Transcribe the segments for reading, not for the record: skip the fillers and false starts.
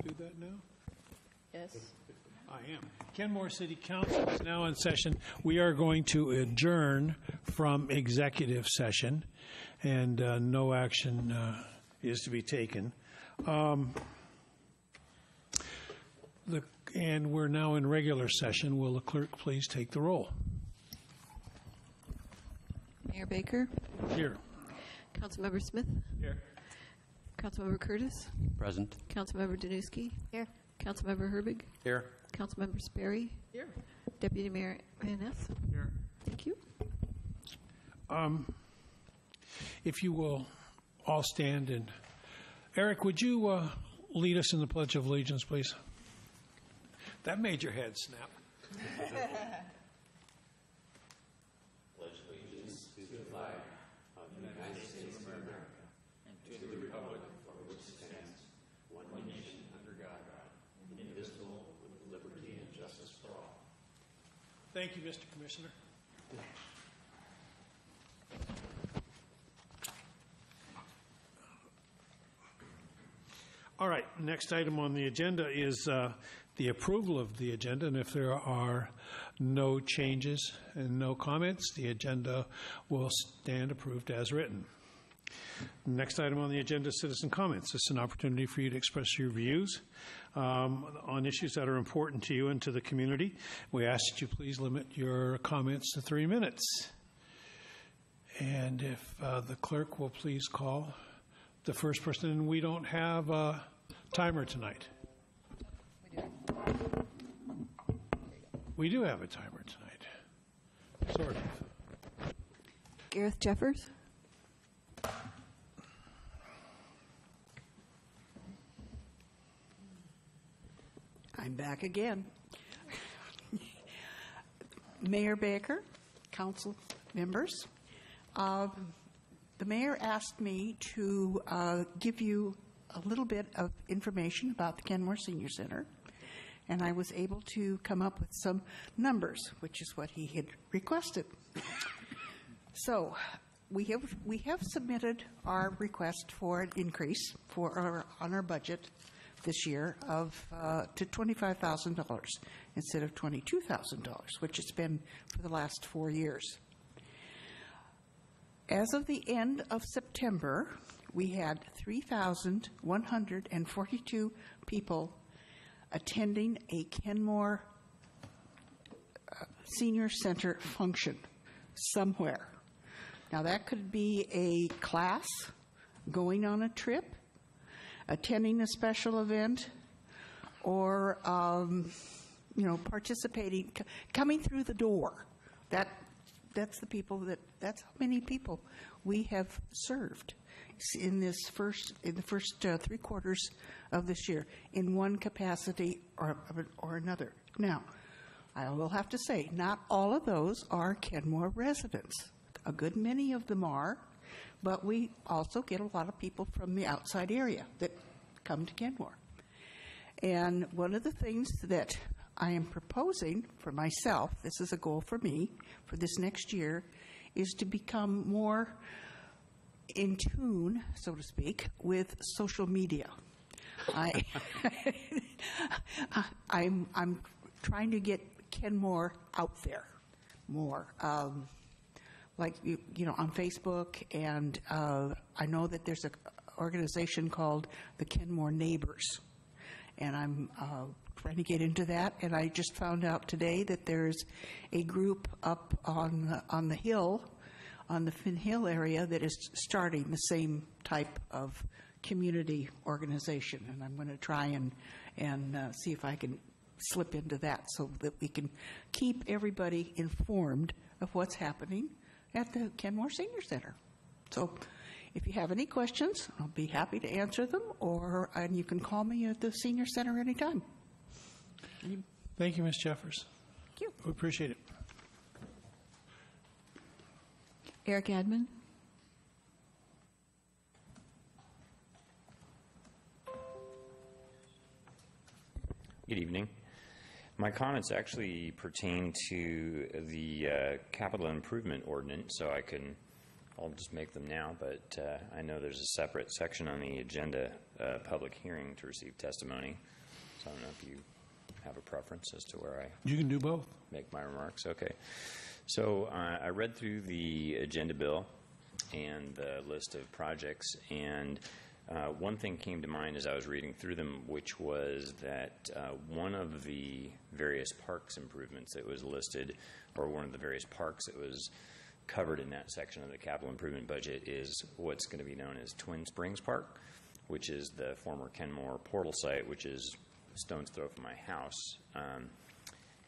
Do that now? Yes. I am. Kenmore City Council is now in session. We are going to adjourn from executive session, and no action is to be taken. And we're now in regular session. Will the clerk please take the roll? Mayor Baker? Here. Councilmember Smith? Here. Councilmember Curtis? Present. Councilmember Danuski? Here. Councilmember Herbig? Here. Councilmember Sperry? Here. Deputy Mayor Van Ness? Here. Thank you. If you will all stand, and Eric, would you lead us in the Pledge of Allegiance, please? That made your head snap. Pledge allegiance to the flag of the United States of America and to the republic for which it stands, one nation under God, indivisible, with liberty and justice for all. Thank you, Mr. Commissioner. All right, next item on the agenda is the approval of the agenda, and if there are no changes and no comments, the agenda will stand approved as written. Next item on the agenda is citizen comments. This is an opportunity for you to express your views on issues that are important to you and to the community. We ask that you please limit your comments to 3 minutes. And if the clerk will please call the first person, and we don't have a timer tonight. We do have a timer tonight, sort of. Gareth Jeffers? I'm back again. Mayor Baker, council members, the mayor asked me to give you a little bit of information about the Kenmore Senior Center, and I was able to come up with some numbers, which is what he had requested. So we have submitted our request for an increase on our budget this year of to $25,000 instead of $22,000, which it's been for the last 4 years. As of the end of September, we had 3,142 people attending a Kenmore Senior Center function somewhere. Now, that could be a class, going on a trip, attending a special event, or participating, coming through the door. That's the people that's how many people we have served in the first 3 quarters of this year in one capacity or another. Now, I will have to say, not all of those are Kenmore residents. A good many of them are, but we also get a lot of people from the outside area that come to Kenmore. And one of the things that I am proposing for myself, this is a goal for me for this next year, is to become more in tune, so to speak, with social media. I'm trying to get Kenmore out there more, like on Facebook, and I know that there's an organization called the Kenmore Neighbors, and I'm trying to get into that. And I just found out today that there's a group up on the hill, on the Finn Hill area, that is starting the same type of community organization. And I'm going to try and see if I can slip into that so that we can keep everybody informed of what's happening at the Kenmore Senior Center. So if you have any questions, I'll be happy to answer them, and you can call me at the Senior Center anytime. Thank you, Ms. Jeffers. Thank you. We appreciate it. Eric Admin? Good evening. My comments actually pertain to the capital improvement ordinance, so I can I'll just make them now, but I know there's a separate section on the agenda, public hearing to receive testimony. So I don't know if you have a preference as to where I You can do both. make my remarks. Okay. So I read through the agenda bill and the list of projects, and one thing came to mind as I was reading through them, which was that one of the various parks improvements that was listed, or one of the various parks that was covered in that section of the capital improvement budget, is what's going to be known as Twin Springs Park, which is the former Kenmore portal site, which is a stone's throw from my house.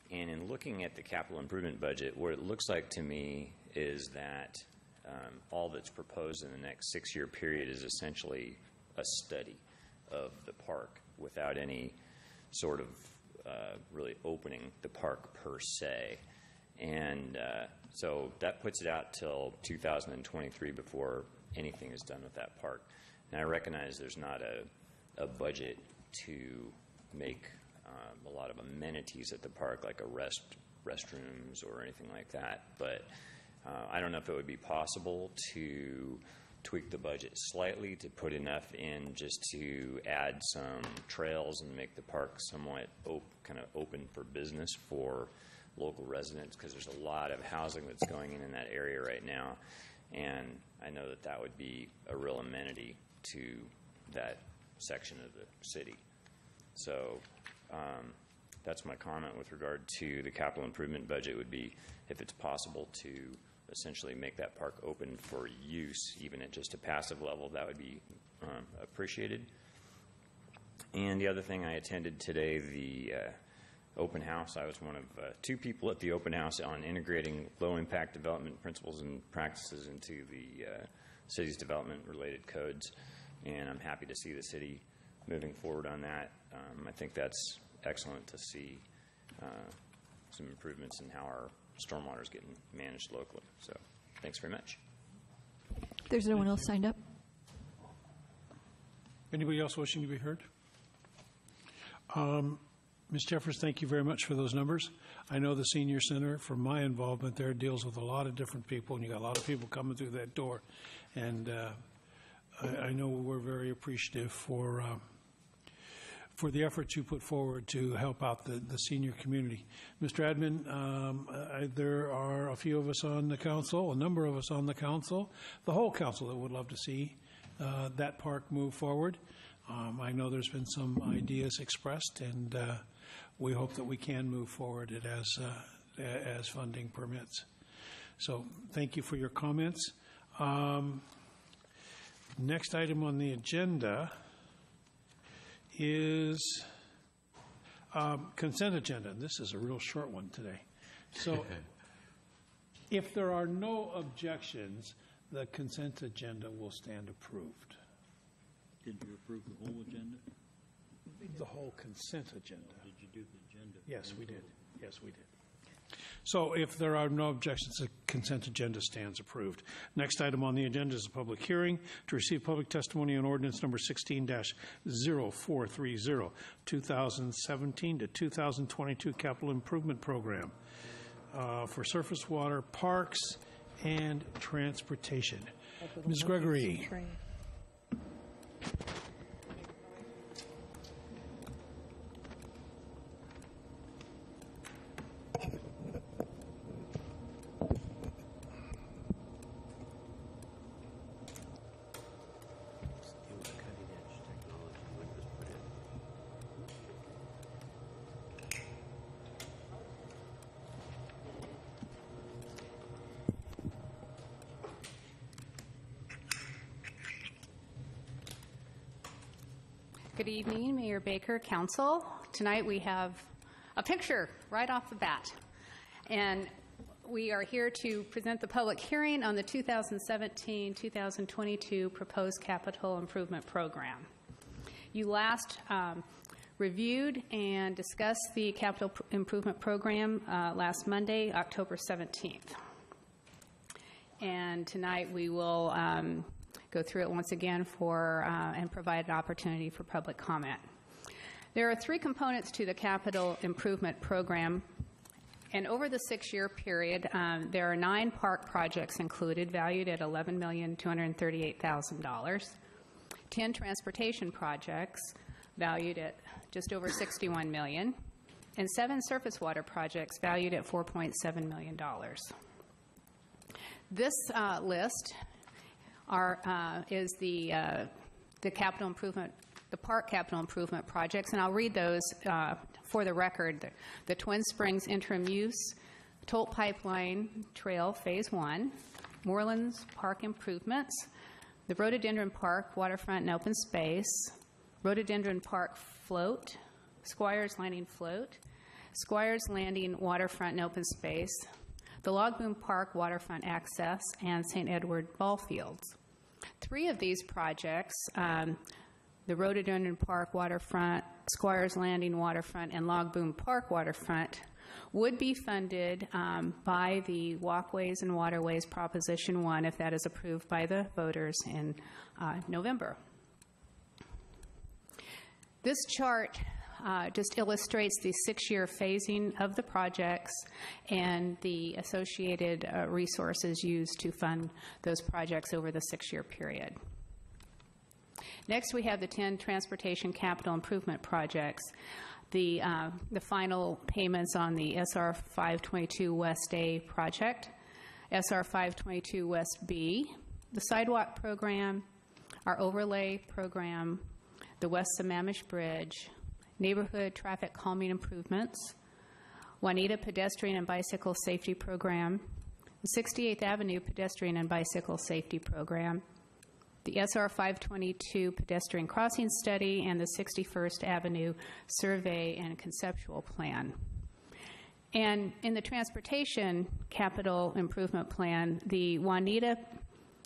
And in looking at the capital improvement budget, what it looks like to me is that all that's proposed in the next 6-year period is essentially a study of the park without any sort of really opening the park per se. And so that puts it out till 2023 before anything is done with that park. And I recognize there's not a budget to make a lot of amenities at the park, like restrooms or anything like that. But I don't know if it would be possible to tweak the budget slightly to put enough in just to add some trails and make the park somewhat kind of open for business for local residents, because there's a lot of housing that's going in that area right now, and I know that that would be a real amenity to that section of the city. So that's my comment with regard to the capital improvement budget, would be if it's possible to essentially make that park open for use, even at just a passive level, that would be appreciated. And the other thing, I attended today the open house. I was one of 2 people at the open house on integrating low-impact development principles and practices into the city's development-related codes, and I'm happy to see the city moving forward on that. I think that's excellent to see some improvements in how our stormwater is getting managed locally. So thanks very much. There's no one else signed up. Anybody else wishing to be heard? Ms. Jeffers, thank you very much for those numbers. I know the Senior Center, from my involvement there, deals with a lot of different people, and you got a lot of people coming through that door. And I know we're very appreciative for the efforts you put forward to help out the senior community. Mr. Admin, there are a few of us on the council, a number of us on the council, the whole council, that would love to see that park move forward. I know there's been some ideas expressed, and we hope that we can move forward it as funding permits. So thank you for your comments. Next item on the agenda is consent agenda. This is a real short one today. So if there are no objections, the consent agenda will stand approved. Did you approve the whole agenda? The whole consent agenda. Did you do the agenda? Yes, we did. Yes, we did. So if there are no objections, the consent agenda stands approved. Next item on the agenda is a public hearing to receive public testimony on ordinance number 16-0430, 2017 to 2022 capital improvement program for surface water, parks, and transportation. Ms. Gregory. Good evening, Mayor Baker, Council. Tonight we have a picture right off the bat. And we are here to present the public hearing on the 2017-2022 proposed capital improvement program. You last reviewed and discussed the capital improvement program last Monday, October 17th. And tonight we will go through it once again and provide an opportunity for public comment. There are 3 components to the capital improvement program, And over the 6-year period, there are 9 park projects included, valued at $11,238,000, 10 transportation projects, valued at just over $61 million, and 7 surface water projects, valued at $4.7 million. This list is the capital improvement, the park capital improvement projects, and I'll read those for the record. The Twin Springs Interim Use, Tolt Pipeline Trail Phase 1, Moorlands Park Improvements, the Rhododendron Park Waterfront and Open Space, Rhododendron Park Float, Squires Landing Float, Squires Landing Waterfront and Open Space, the Log Boom Park Waterfront Access, and St. Edward Ball Fields. 3 of these projects, the Rhododendron Park Waterfront, Squires Landing Waterfront, and Log Boom Park Waterfront, would be funded by the Walkways and Waterways Proposition 1 if that is approved by the voters in November. This chart just illustrates the 6-year phasing of the projects and the associated resources used to fund those projects over the 6-year period. Next, we have the 10 transportation capital improvement projects. The final payments on the SR 522 West A project, SR 522 West B, the sidewalk program, our overlay program, the West Sammamish Bridge, neighborhood traffic calming improvements, Juanita Pedestrian and Bicycle Safety Program, the 68th Avenue Pedestrian and Bicycle Safety Program, the SR 522 Pedestrian Crossing Study, and the 61st Avenue Survey and Conceptual Plan. And in the Transportation Capital Improvement Plan, the Juanita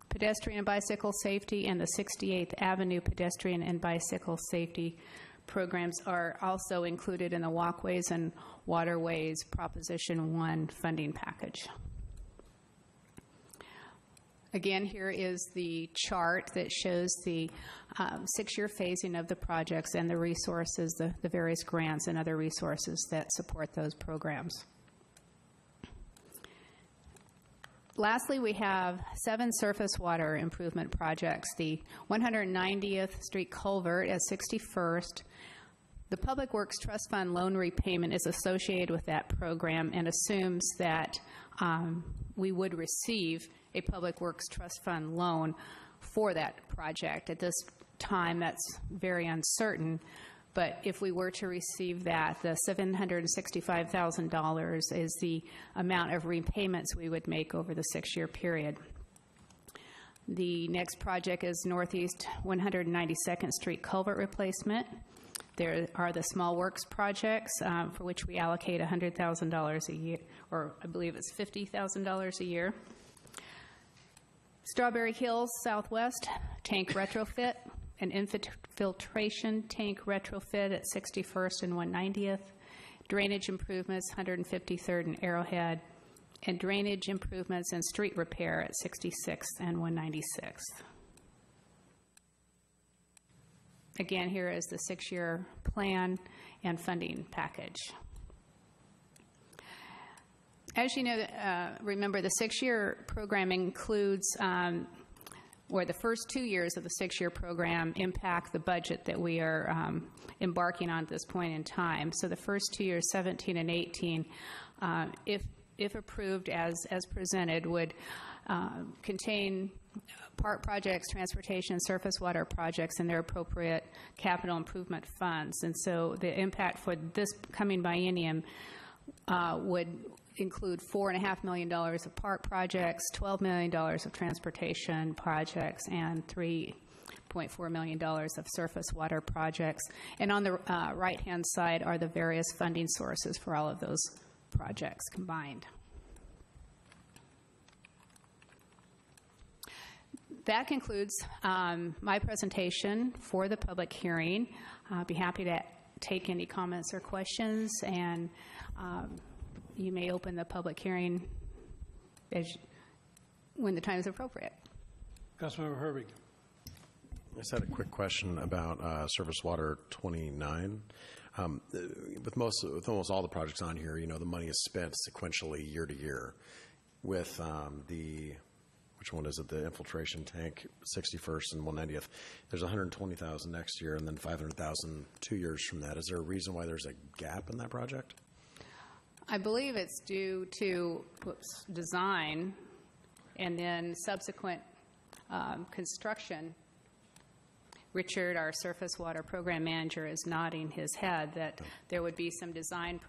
Pedestrian and Bicycle Safety and the 68th Avenue Pedestrian and Bicycle Safety programs are also included in the Walkways and Waterways Proposition 1 funding package. Again, here is the chart that shows the 6-year phasing of the projects and the resources, the various grants and other resources that support those programs. Lastly, we have 7 surface water improvement projects. The 190th Street Culvert at 61st. The Public Works Trust Fund loan repayment is associated with that program and assumes that we would receive a Public Works Trust Fund loan for that project. At this time, that's very uncertain. But if we were to receive that, the $765,000 is the amount of repayments we would make over the 6-year period. The next project is Northeast 192nd Street Culvert Replacement. There are the Small Works projects for which we allocate $100,000 a year, or I believe it's $50,000 a year. Strawberry Hills Southwest Tank Retrofit, an infiltration tank retrofit at 61st and 190th, drainage improvements 153rd and Arrowhead, and drainage improvements and street repair at 66th and 196th. Again, here is the 6-year plan and funding package. As you know, remember, the 6-year program includes, or the first 2 years of the 6-year program impact the budget that we are embarking on at this point in time. So the first 2 years, 17 and 18, if approved as presented, would contain park projects, transportation, surface water projects, and their appropriate capital improvement funds. And so the impact for this coming biennium would include $4.5 million of park projects, $12 million of transportation projects, and $3.4 million of surface water projects. And on the right-hand side are the various funding sources for all of those projects combined. That concludes my presentation for the public hearing. I'll be happy to take any comments or questions, and you may open the public hearing when the time is appropriate. Councilmember Herbig. I just had a quick question about Surface Water 29. With almost all the projects on here, the money is spent sequentially year to year. With which one is it? The infiltration tank, 61st and 190th. There's 120,000 next year, and then 500,000 2 years from that. Is there a reason why there's a gap in that project? I believe it's due to design and then subsequent construction. Richard, our surface water program manager, is nodding his head that there would be some design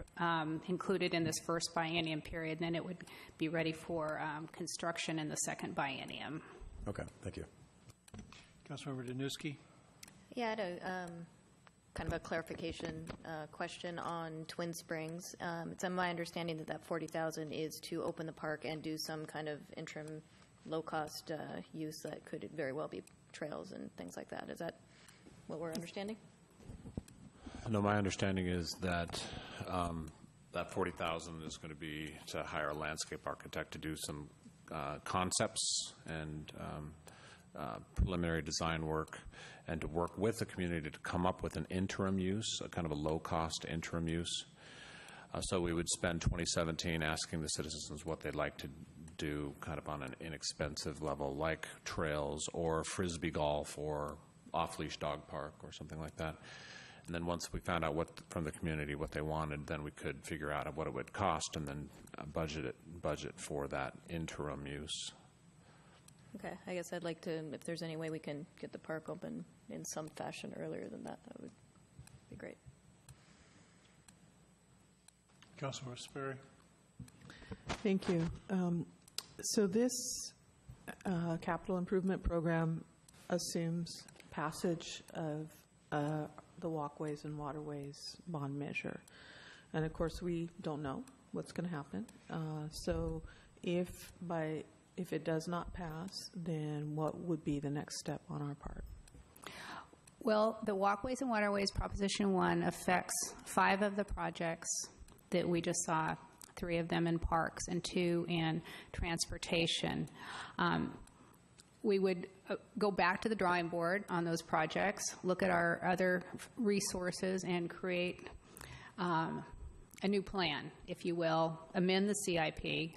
included in this first biennium period, and then it would be ready for construction in the second biennium. Okay, thank you. Councilmember Danuski? Yeah, I had a kind of a clarification question on Twin Springs. It's my understanding that $40,000 is to open the park and do some kind of interim low-cost use that could very well be trails and things like that. Is that what we're understanding? No, my understanding is that that $40,000 is going to be to hire a landscape architect to do some concepts and preliminary design work, and to work with the community to come up with an interim use, a kind of a low-cost interim use. So we would spend 2017 asking the citizens what they'd like to do kind of on an inexpensive level, like trails or frisbee golf or off-leash dog park or something like that. And then once we found out from the community what they wanted, then we could figure out what it would cost and then budget for that interim use. Okay, I guess I'd like to, if there's any way we can get the park open in some fashion earlier than that, that would be great. Councilmember Sperry? Thank you. So this capital improvement program assumes passage of the walkways and waterways bond measure. And of course, we don't know what's going to happen. So if it does not pass, then what would be the next step on our part? Well, the Walkways and Waterways Proposition 1 affects 5 of the projects that we just saw, 3 of them in parks and 2 in transportation. We would go back to the drawing board on those projects, look at our other resources, and create a new plan, if you will, amend the CIP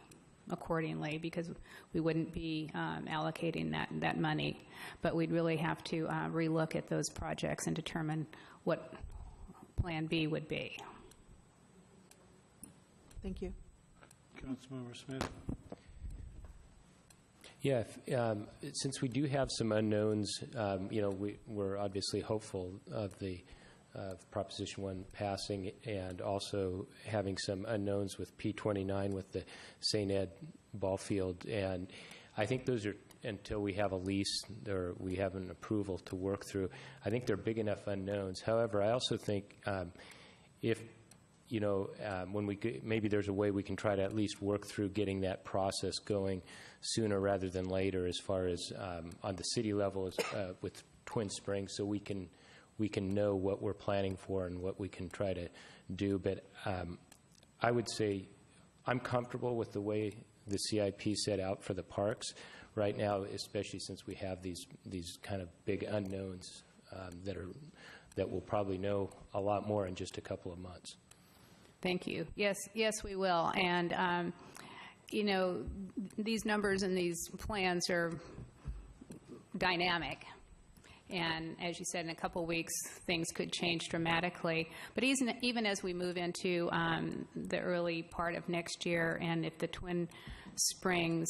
accordingly, because we wouldn't be allocating that money. But we'd really have to relook at those projects and determine what Plan B would be. Thank you. Councilmember Smith? Yeah, since we do have some unknowns, we're obviously hopeful of the Proposition 1 passing, and also having some unknowns with P29 with the St. Ed ball field. And I think those are, until we have a lease or we have an approval to work through, I think they're big enough unknowns. However, I also think if when maybe there's a way we can try to at least work through getting that process going sooner rather than later, as far as on the city level with Twin Springs, so we can know what we're planning for and what we can try to do. But I would say I'm comfortable with the way the CIP set out for the parks right now, especially since we have these kind of big unknowns that we'll probably know a lot more in just a couple of months. Thank you. Yes, we will. And, these numbers and these plans are dynamic. And as you said, in a couple of weeks, things could change dramatically. But even as we move into the early part of next year, and if the Twin Springs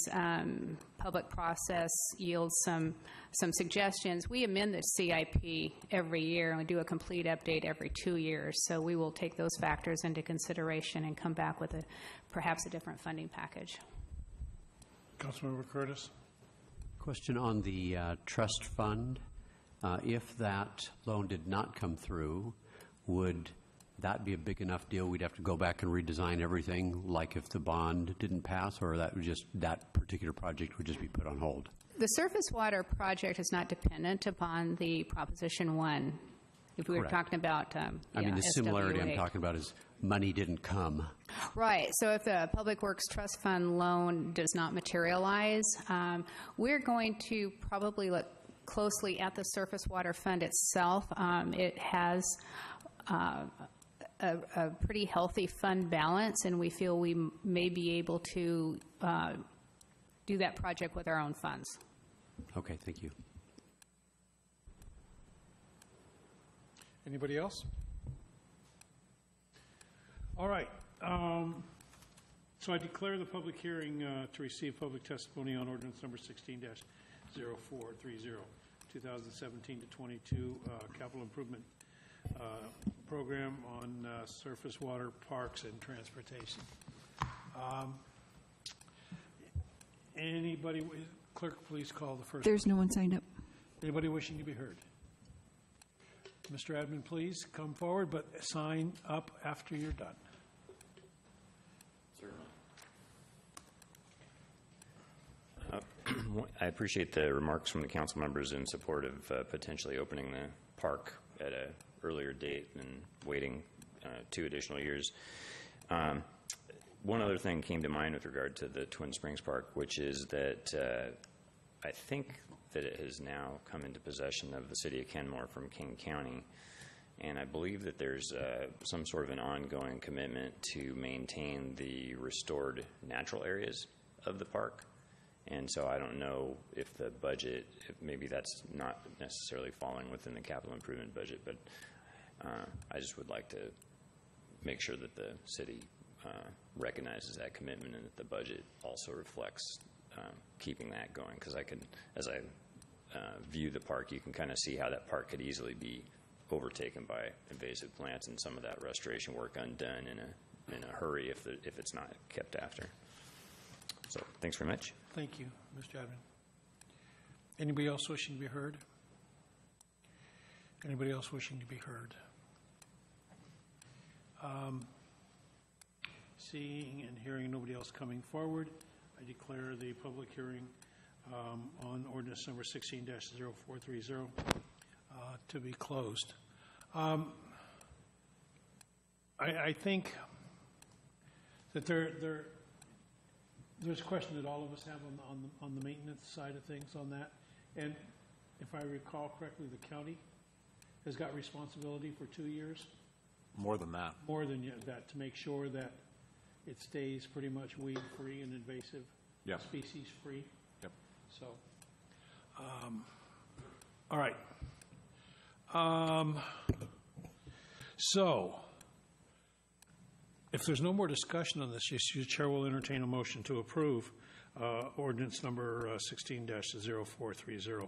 public process yields some suggestions, we amend the CIP every year, and we do a complete update every 2 years. So we will take those factors into consideration and come back with perhaps a different funding package. Councilmember Curtis? Question on the trust fund. If that loan did not come through, would that be a big enough deal we'd have to go back and redesign everything, like if the bond didn't pass, or that particular project would just be put on hold? The surface water project is not dependent upon the Proposition 1. If we were talking about the similarity I'm talking about is money didn't come. Right. So if the Public Works Trust Fund loan does not materialize, we're going to probably look closely at the surface water fund itself. It has a pretty healthy fund balance, and we feel we may be able to do that project with our own funds. Okay, thank you. Anybody else? All right. So I declare the public hearing to receive public testimony on ordinance number 16-0430, 2017 to 22 capital improvement program on surface water, parks, and transportation. Anybody, clerk, please call the first. There's no one signed up. Anybody wishing to be heard? Mr. Admin, please come forward, but sign up after you're done. I appreciate the remarks from the council members in support of potentially opening the park at an earlier date and waiting 2 additional years. One other thing came to mind with regard to the Twin Springs Park, which is that I think that it has now come into possession of the city of Kenmore from King County, and I believe that there's some sort of an ongoing commitment to maintain the restored natural areas of the park. And so I don't know if the budget, if maybe that's not necessarily falling within the capital improvement budget, but I just would like to make sure that the city recognizes that commitment and that the budget also reflects keeping that going. Because I could, as I view the park, you can kind of see how that park could easily be overtaken by invasive plants and some of that restoration work undone in a hurry if it's not kept after. So thanks very much. Thank you, Mr. Admin. Anybody else wishing to be heard? Anybody else wishing to be heard? Seeing and hearing nobody else coming forward, I declare the public hearing on ordinance number 16-0430 to be closed. I think that there's a question that all of us have on the maintenance side of things on that. And if I recall correctly, the county has got responsibility for 2 years. More than that. More than that, to make sure that it stays pretty much weed-free and invasive species-free. Yep. So, all right. So, if there's no more discussion on this issue, the chair will entertain a motion to approve ordinance number 16-0430,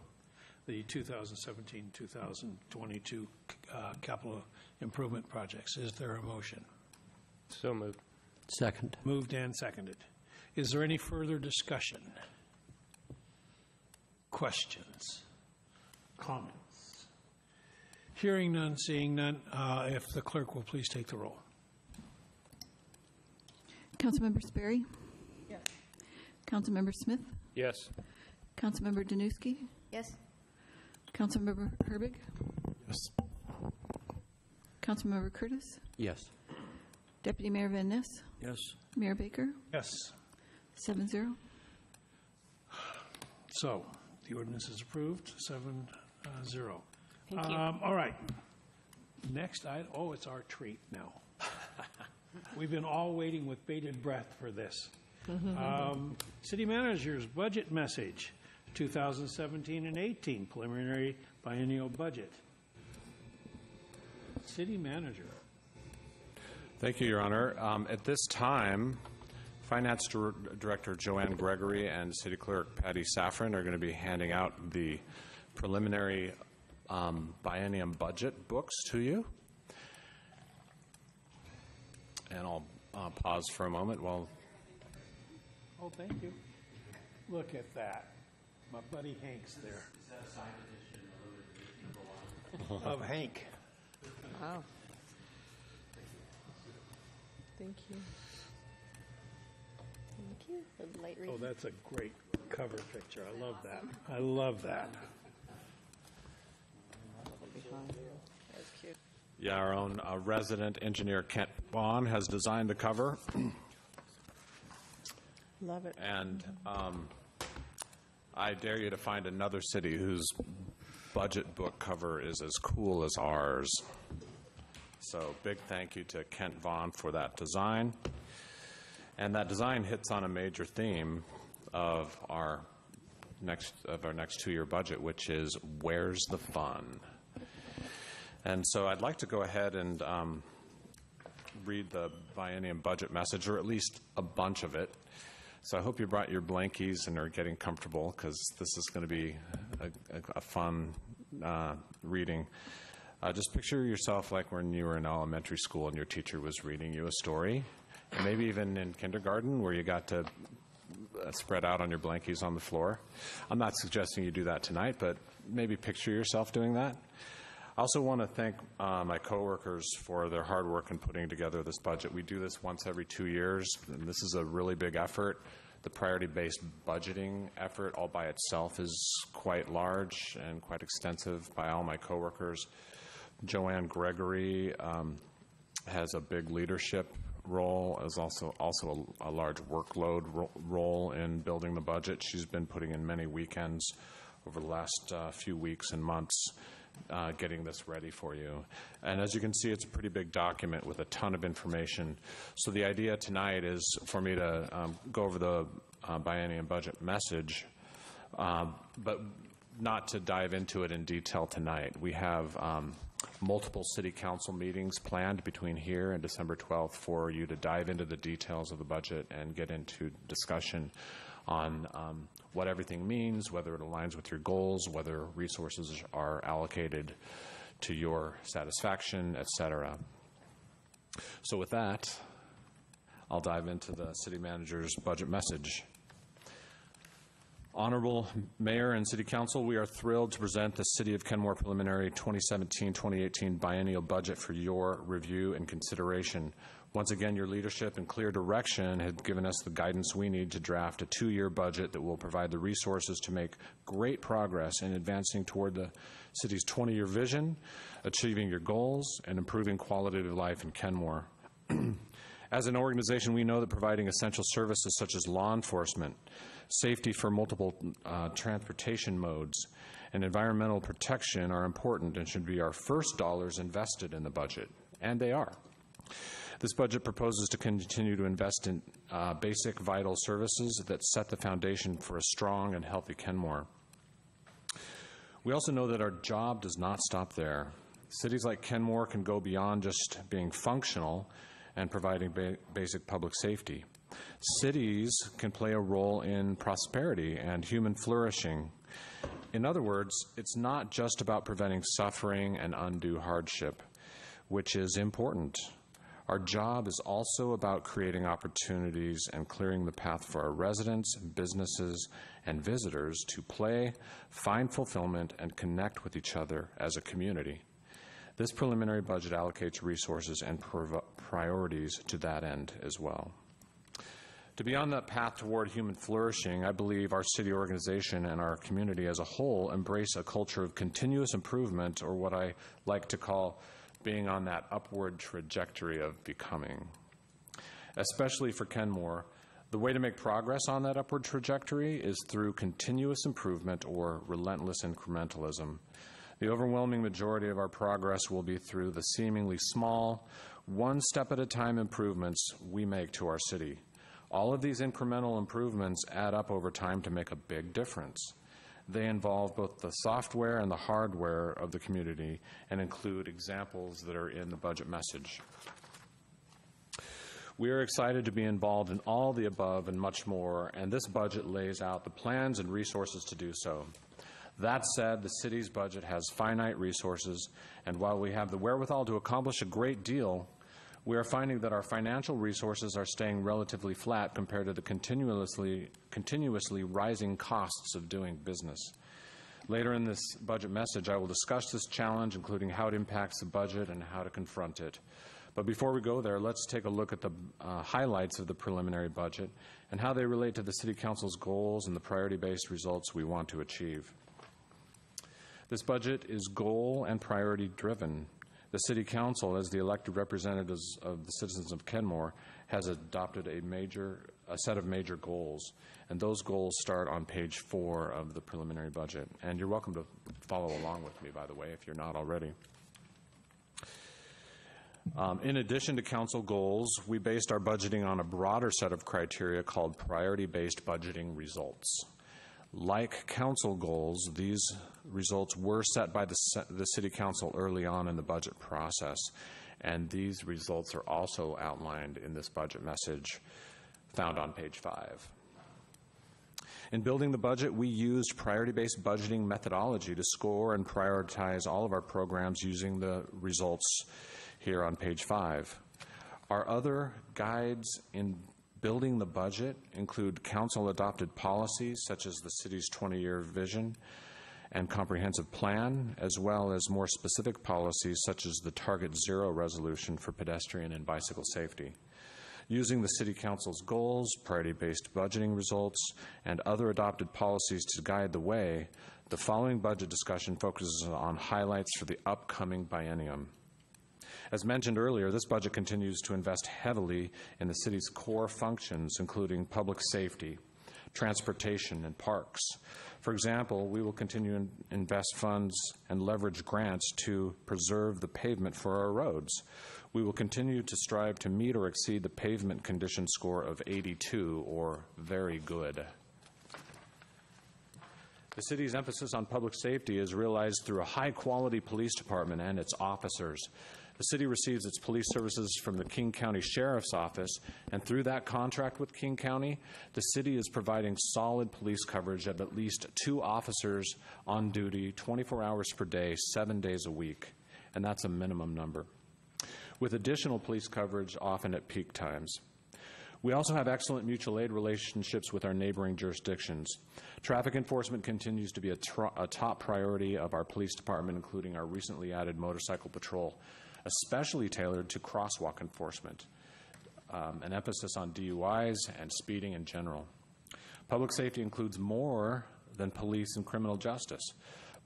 the 2017-2022 capital improvement projects. Is there a motion? So moved. Second. Moved and seconded. Is there any further discussion? Questions? Comments? Hearing none, seeing none, if the clerk will please take the roll. Councilmember Sperry? Yes. Councilmember Smith? Yes. Councilmember Danuski? Yes? Councilmember Herbig? Yes. Councilmember Curtis? Yes. Deputy Mayor Van Ness? Yes. Mayor Baker? Yes. 7-0. So, the ordinance is approved, 7-0. Thank you. All right. Next, it's our treat now. We've been all waiting with bated breath for this. City Manager's budget message, 2017 and 18, preliminary biennial budget. City Manager. Thank you, Your Honor. At this time, Finance Director Joanne Gregory and City Clerk Patty Safran are going to be handing out the preliminary biennium budget books to you. And I'll pause for a moment while... Oh, thank you. Look at that. My buddy Hank's there. Is that a signed edition Of Hank. Wow. Thank you. Thank you. The light reading. Oh, that's a great cover picture. I love that. I love that. That's cute. Yeah, our own resident engineer, Kent Vaughn, has designed the cover. Love it. And I dare you to find another city whose budget book cover is as cool as ours. So big thank you to Kent Vaughn for that design. And that design hits on a major theme of our next 2-year budget, which is where's the fun? And so I'd like to go ahead and read the biennial budget message, or at least a bunch of it. So I hope you brought your blankies and are getting comfortable, because this is going to be a fun reading. Just picture yourself like when you were in elementary school and your teacher was reading you a story, and maybe even in kindergarten where you got to spread out on your blankies on the floor. I'm not suggesting you do that tonight, but maybe picture yourself doing that. I also want to thank my coworkers for their hard work in putting together this budget. We do this once every 2 years, and this is a really big effort. The priority-based budgeting effort all by itself is quite large and quite extensive by all my coworkers. Joanne Gregory has a big leadership role, as also a large workload role in building the budget. She's been putting in many weekends over the last few weeks and months getting this ready for you. And as you can see, it's a pretty big document with a ton of information. So the idea tonight is for me to go over the biennial budget message, but not to dive into it in detail tonight. We have multiple city council meetings planned between here and December 12th for you to dive into the details of the budget and get into discussion on what everything means, whether it aligns with your goals, whether resources are allocated to your satisfaction, etc. So with that, I'll dive into the city manager's budget message. Honorable Mayor and City Council, we are thrilled to present the City of Kenmore preliminary 2017-2018 biennial budget for your review and consideration. Once again, your leadership and clear direction have given us the guidance we need to draft a 2-year budget that will provide the resources to make great progress in advancing toward the city's 20-year vision, achieving your goals, and improving quality of life in Kenmore. As an organization, we know that providing essential services such as law enforcement, safety for multiple transportation modes, and environmental protection are important and should be our first dollars invested in the budget, and they are. This budget proposes to continue to invest in basic vital services that set the foundation for a strong and healthy Kenmore. We also know that our job does not stop there. Cities like Kenmore can go beyond just being functional and providing basic public safety. Cities can play a role in prosperity and human flourishing. In other words, it's not just about preventing suffering and undue hardship, which is important. Our job is also about creating opportunities and clearing the path for our residents, businesses, and visitors to play, find fulfillment, and connect with each other as a community. This preliminary budget allocates resources and priorities to that end as well. To be on that path toward human flourishing, I believe our city organization and our community as a whole embrace a culture of continuous improvement, or what I like to call being on that upward trajectory of becoming. Especially for Kenmore, the way to make progress on that upward trajectory is through continuous improvement or relentless incrementalism. The overwhelming majority of our progress will be through the seemingly small, one-step-at-a-time improvements we make to our city. All of these incremental improvements add up over time to make a big difference. They involve both the software and the hardware of the community and include examples that are in the budget message. We are excited to be involved in all the above and much more, and this budget lays out the plans and resources to do so. That said, the city's budget has finite resources, and while we have the wherewithal to accomplish a great deal, we are finding that our financial resources are staying relatively flat compared to the continuously rising costs of doing business. Later in this budget message, I will discuss this challenge, including how it impacts the budget and how to confront it. But before we go there, let's take a look at the highlights of the preliminary budget and how they relate to the City Council's goals and the priority-based results we want to achieve. This budget is goal and priority driven. The City Council, as the elected representatives of the citizens of Kenmore, has adopted a set of major goals, and those goals start on page 4 of the preliminary budget. And you're welcome to follow along with me, by the way, if you're not already. In addition to council goals, we based our budgeting on a broader set of criteria called priority-based budgeting results. Like council goals, these results were set by the City Council early on in the budget process, and these results are also outlined in this budget message found on page 5. In building the budget, we used priority-based budgeting methodology to score and prioritize all of our programs using the results here on page 5. Our other guides in building the budget include council-adopted policies, such as the city's 20-year vision and comprehensive plan, as well as more specific policies, such as the Target Zero resolution for pedestrian and bicycle safety. Using the City Council's goals, priority-based budgeting results, and other adopted policies to guide the way, the following budget discussion focuses on highlights for the upcoming biennium. As mentioned earlier, this budget continues to invest heavily in the city's core functions, including public safety, transportation, and parks. For example, we will continue to invest funds and leverage grants to preserve the pavement for our roads. We will continue to strive to meet or exceed the pavement condition score of 82, or very good. The city's emphasis on public safety is realized through a high-quality police department and its officers. The city receives its police services from the King County Sheriff's Office, and through that contract with King County, the city is providing solid police coverage of at least 2 officers on duty 24 hours per day, 7 days a week, and that's a minimum number, with additional police coverage often at peak times. We also have excellent mutual aid relationships with our neighboring jurisdictions. Traffic enforcement continues to be a top priority of our police department, including our recently added motorcycle patrol, especially tailored to crosswalk enforcement, an emphasis on DUIs and speeding in general. Public safety includes more than police and criminal justice.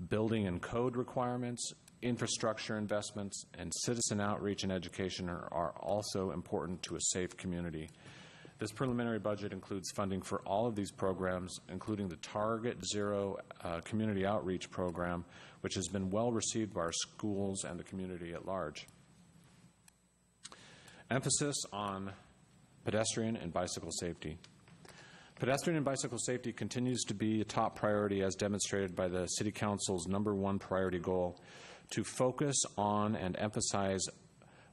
Building and code requirements, infrastructure investments, and citizen outreach and education are also important to a safe community. This preliminary budget includes funding for all of these programs, including the Target Zero community outreach program, which has been well received by our schools and the community at large. Emphasis on pedestrian and bicycle safety. Pedestrian and bicycle safety continues to be a top priority, as demonstrated by the City Council's #1 priority goal to focus on and emphasize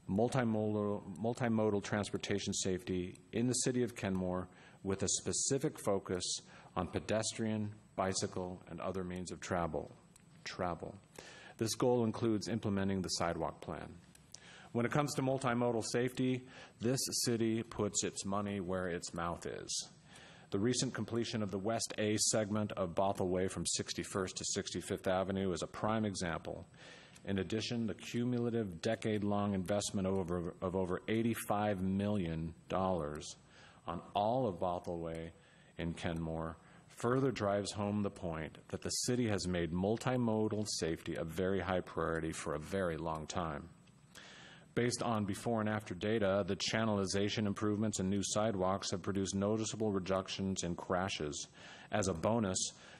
multimodal transportation safety in the city of Kenmore, with a specific focus on pedestrian, bicycle, and other means of travel. This goal includes implementing the sidewalk plan. When it comes to multimodal safety, this city puts its money where its mouth is. The recent completion of the West A segment of Bothell Way from 61st to 65th Avenue is a prime example. In addition, the cumulative decade-long investment of over $85 million on all of Bothell Way in Kenmore further drives home the point that the city has made multimodal safety a very high priority for a very long time. Based on before and after data, the channelization improvements and new sidewalks have produced noticeable reductions in crashes. As a bonus,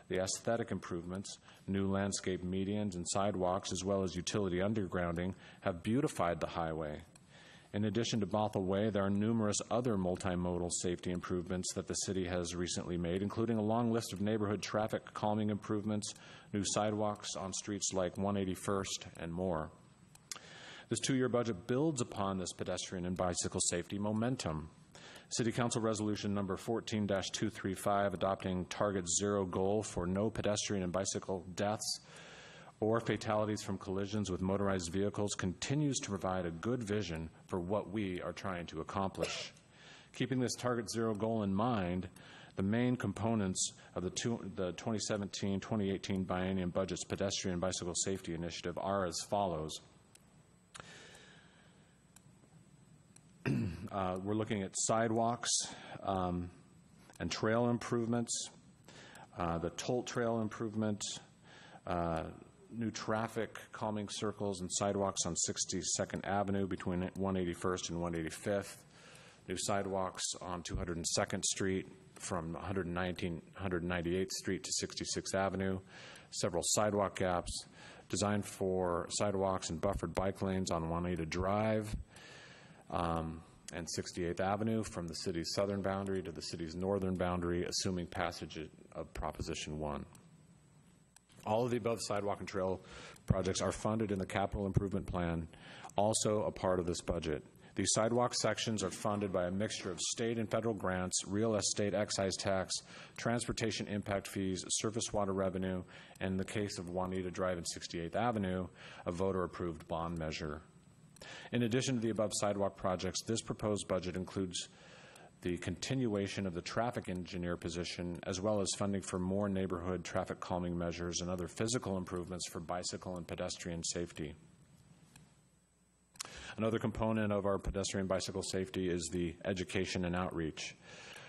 the aesthetic improvements, new landscape medians and sidewalks, as well as utility undergrounding, have beautified the highway. In addition to Bothell Way, there are numerous other multimodal safety improvements that the city has recently made, including a long list of neighborhood traffic calming improvements, new sidewalks on streets like 181st, and more. This 2-year budget builds upon this pedestrian and bicycle safety momentum. City Council Resolution number 14-235, adopting Target Zero goal for no pedestrian and bicycle deaths or fatalities from collisions with motorized vehicles, continues to provide a good vision for what we are trying to accomplish. Keeping this Target Zero goal in mind, the main components of the 2017-2018 biennium budget's pedestrian and bicycle safety initiative are as follows. We're looking at sidewalks and trail improvements, the toll trail improvement, new traffic calming circles and sidewalks on 62nd Avenue between 181st and 185th, new sidewalks on 202nd Street from 198th Street to 66th Avenue, several sidewalk gaps, designed for sidewalks and buffered bike lanes on Juanita Drive, and 68th Avenue from the city's southern boundary to the city's northern boundary, assuming passage of Proposition 1. All of the above sidewalk and trail projects are funded in the capital improvement plan, also a part of this budget. These sidewalk sections are funded by a mixture of state and federal grants, real estate excise tax, transportation impact fees, surface water revenue, and in the case of Juanita Drive and 68th Avenue, a voter-approved bond measure. In addition to the above sidewalk projects, this proposed budget includes the continuation of the traffic engineer position, as well as funding for more neighborhood traffic calming measures and other physical improvements for bicycle and pedestrian safety. Another component of our pedestrian bicycle safety is the education and outreach.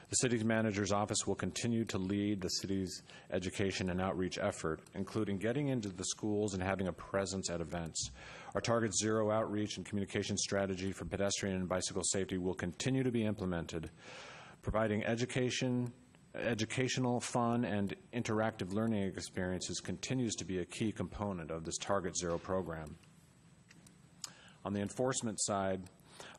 The city's manager's office will continue to lead the city's education and outreach effort, including getting into the schools and having a presence at events. Our Target Zero outreach and communication strategy for pedestrian and bicycle safety will continue to be implemented, providing educational, fun, and interactive learning experiences continues to be a key component of this Target Zero program. On the enforcement side,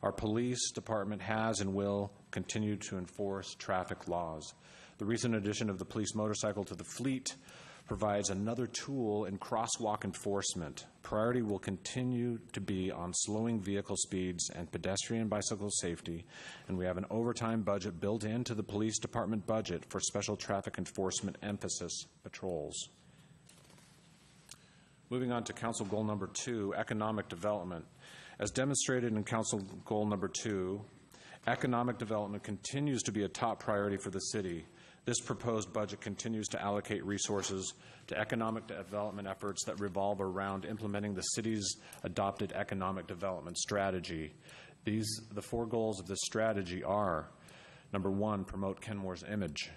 our police department has and will continue to enforce traffic laws. The recent addition of the police motorcycle to the fleet provides another tool in crosswalk enforcement. Priority will continue to be on slowing vehicle speeds and pedestrian bicycle safety, and we have an overtime budget built into the police department budget for special traffic enforcement emphasis patrols. Moving on to Council Goal Number 2, economic development. As demonstrated in Council Goal Number 2, economic development continues to be a top priority for the city. This proposed budget continues to allocate resources to economic development efforts that revolve around implementing the city's adopted economic development strategy. The four goals of this strategy are: number 1, promote Kenmore's image;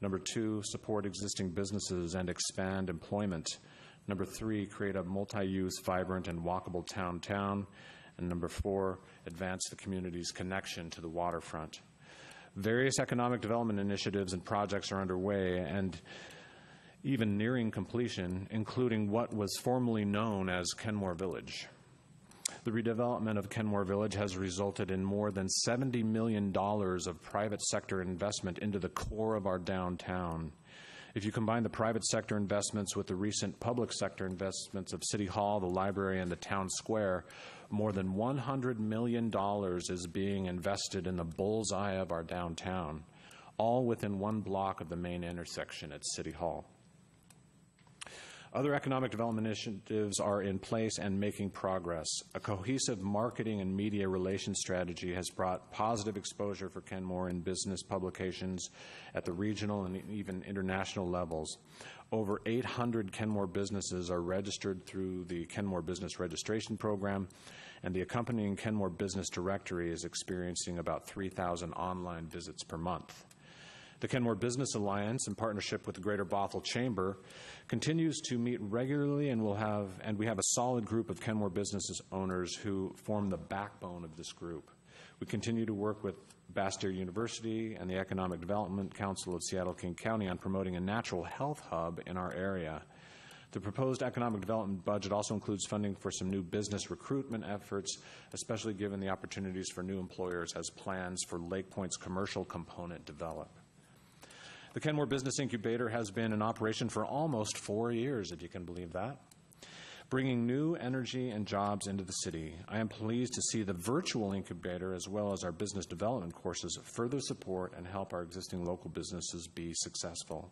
number 2, support existing businesses and expand employment; number 3, create a multi-use, vibrant, and walkable town; and number 4, advance the community's connection to the waterfront. Various economic development initiatives and projects are underway and even nearing completion, including what was formerly known as Kenmore Village. The redevelopment of Kenmore Village has resulted in more than $70 million of private sector investment into the core of our downtown. If you combine the private sector investments with the recent public sector investments of City Hall, the library, and the town square, more than $100 million is being invested in the bullseye of our downtown, all within one block of the main intersection at City Hall. Other economic development initiatives are in place and making progress. A cohesive marketing and media relations strategy has brought positive exposure for Kenmore in business publications at the regional and even international levels. Over 800 Kenmore businesses are registered through the Kenmore Business Registration Program, and the accompanying Kenmore Business Directory is experiencing about 3,000 online visits per month. The Kenmore Business Alliance, in partnership with the Greater Bothell Chamber, continues to meet regularly, and we have a solid group of Kenmore business owners who form the backbone of this group. We continue to work with Bastyr University and the Economic Development Council of Seattle-King County on promoting a natural health hub in our area. The proposed economic development budget also includes funding for some new business recruitment efforts, especially given the opportunities for new employers as plans for Lake Point's commercial component develop. The Kenmore Business Incubator has been in operation for almost 4 years, if you can believe that, bringing new energy and jobs into the city. I am pleased to see the virtual incubator, as well as our business development courses, further support and help our existing local businesses be successful.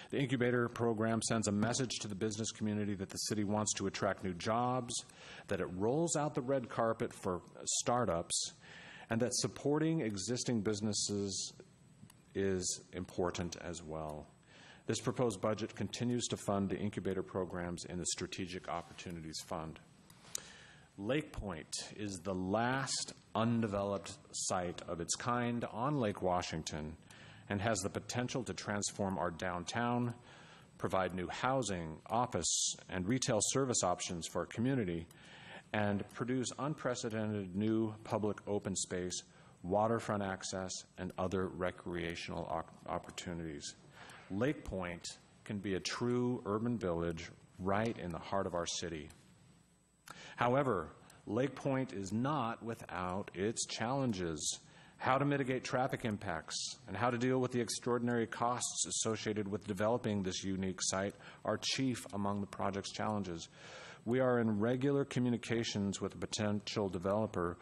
The incubator program sends a message to the business community that the city wants to attract new jobs, that it rolls out the red carpet for startups, and that supporting existing businesses is important as well. This proposed budget continues to fund the incubator programs in the Strategic Opportunities Fund. Lake Point is the last undeveloped site of its kind on Lake Washington and has the potential to transform our downtown, provide new housing, office, and retail service options for our community, and produce unprecedented new public open space, waterfront access, and other recreational opportunities. Lake Point can be a true urban village right in the heart of our city. However, Lake Point is not without its challenges. How to mitigate traffic impacts and how to deal with the extraordinary costs associated with developing this unique site are chief among the project's challenges. We are in regular communications with a potential developer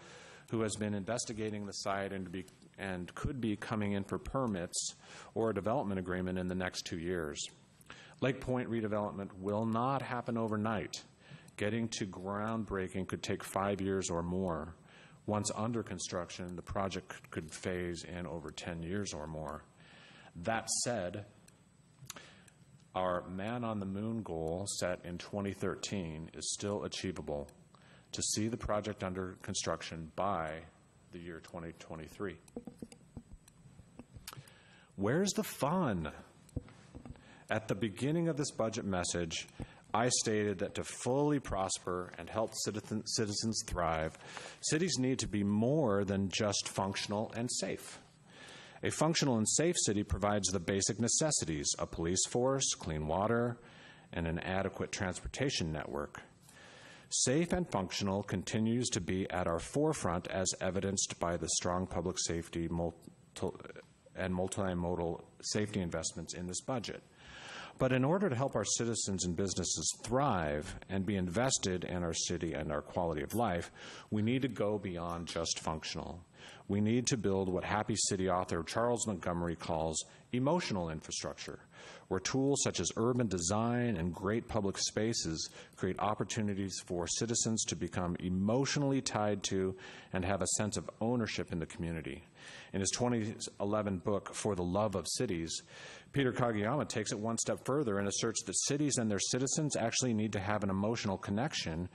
who has been investigating the site and could be coming in for permits or a development agreement in the next 2 years. Lake Point redevelopment will not happen overnight. Getting to groundbreaking could take 5 years or more. Once under construction, the project could phase in over 10 years or more. That said, our man on the moon goal set in 2013 is still achievable to see the project under construction by the year 2023. Where's the fun? At the beginning of this budget message, I stated that to fully prosper and help citizens thrive, cities need to be more than just functional and safe. A functional and safe city provides the basic necessities: a police force, clean water, and an adequate transportation network. Safe and functional continues to be at our forefront, as evidenced by the strong public safety and multimodal safety investments in this budget. But in order to help our citizens and businesses thrive and be invested in our city and our quality of life, we need to go beyond just functional. We need to build what Happy City author Charles Montgomery calls emotional infrastructure, where tools such as urban design and great public spaces create opportunities for citizens to become emotionally tied to and have a sense of ownership in the community. In his 2011 book, For the Love of Cities, Peter Kageyama takes it one step further and asserts that cities and their citizens actually need to have an emotional connection,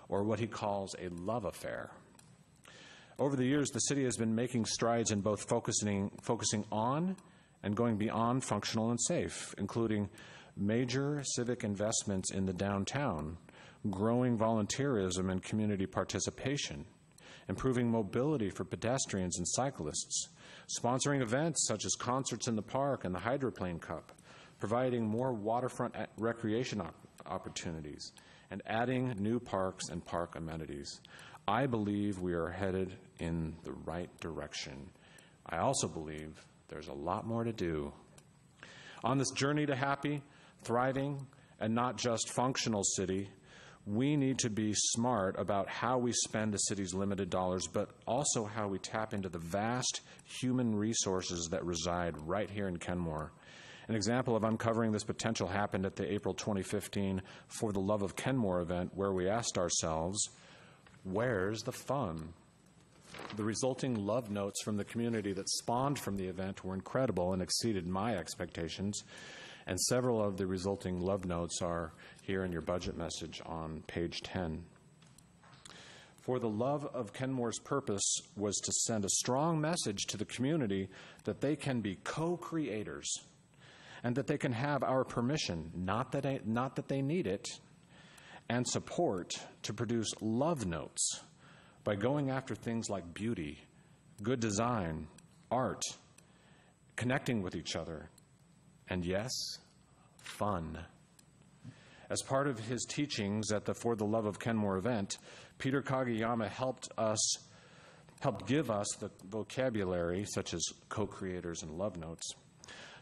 or what he calls a love affair. Over the years, the city has been making strides in both focusing on and going beyond functional and safe, including major civic investments in the downtown, growing volunteerism and community participation, improving mobility for pedestrians and cyclists, sponsoring events such as concerts in the park and the Hydroplane Cup, providing more waterfront recreation opportunities, and adding new parks and park amenities. I believe we are headed in the right direction. I also believe there's a lot more to do. On this journey to happy, thriving, and not just functional city, we need to be smart about how we spend the city's limited dollars, but also how we tap into the vast human resources that reside right here in Kenmore. An example of uncovering this potential happened at the April 2015 For the Love of Kenmore event, where we asked ourselves, where's the fun? The resulting love notes from the community that spawned from the event were incredible and exceeded my expectations, and several of the resulting love notes are here in your budget message on page 10. For the Love of Kenmore's purpose was to send a strong message to the community that they can be co-creators and that they can have our permission, not that they need it, and support to produce love notes by going after things like beauty, good design, art, connecting with each other, and yes, fun. As part of his teachings at the For the Love of Kenmore event, Peter Kageyama helped give us the vocabulary, such as co-creators and love notes,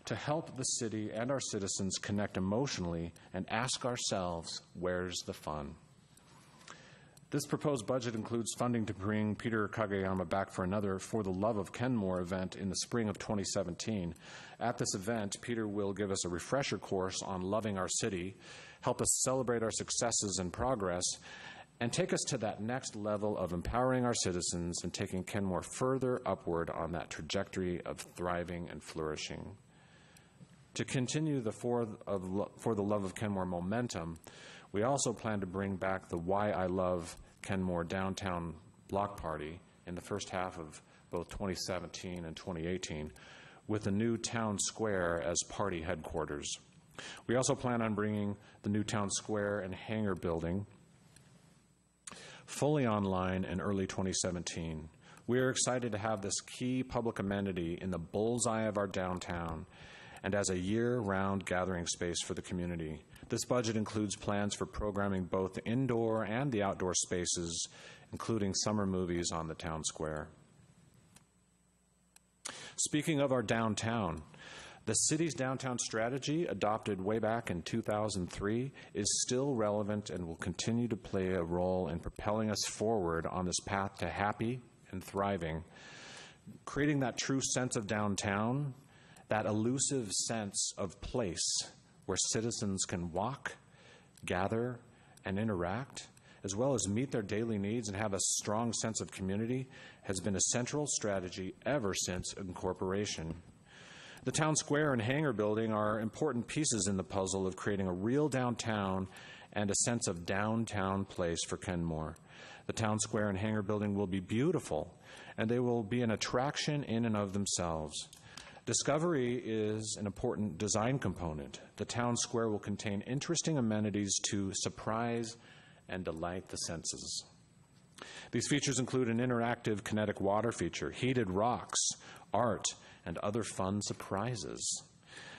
to help the city and our citizens connect emotionally and ask ourselves, where's the fun? This proposed budget includes funding to bring Peter Kageyama back for another For the Love of Kenmore event in the spring of 2017. At this event, Peter will give us a refresher course on loving our city, help us celebrate our successes and progress, and take us to that next level of empowering our citizens and taking Kenmore further upward on that trajectory of thriving and flourishing. To continue the For the Love of Kenmore momentum, we also plan to bring back the Why I Love Kenmore Downtown Block Party in the first half of both 2017 and 2018, with the new town square as party headquarters. We also plan on bringing the new town square and hangar building fully online in early 2017. We are excited to have this key public amenity in the bullseye of our downtown and as a year-round gathering space for the community. This budget includes plans for programming both the indoor and the outdoor spaces, including summer movies on the town square. Speaking of our downtown, the city's downtown strategy, adopted way back in 2003, is still relevant and will continue to play a role in propelling us forward on this path to happy and thriving. Creating that true sense of downtown, that elusive sense of place where citizens can walk, gather, and interact, as well as meet their daily needs and have a strong sense of community, has been a central strategy ever since incorporation. The town square and hangar building are important pieces in the puzzle of creating a real downtown and a sense of downtown place for Kenmore. The town square and hangar building will be beautiful, and they will be an attraction in and of themselves. Discovery is an important design component. The town square will contain interesting amenities to surprise and delight the senses. These features include an interactive kinetic water feature, heated rocks, art, and other fun surprises.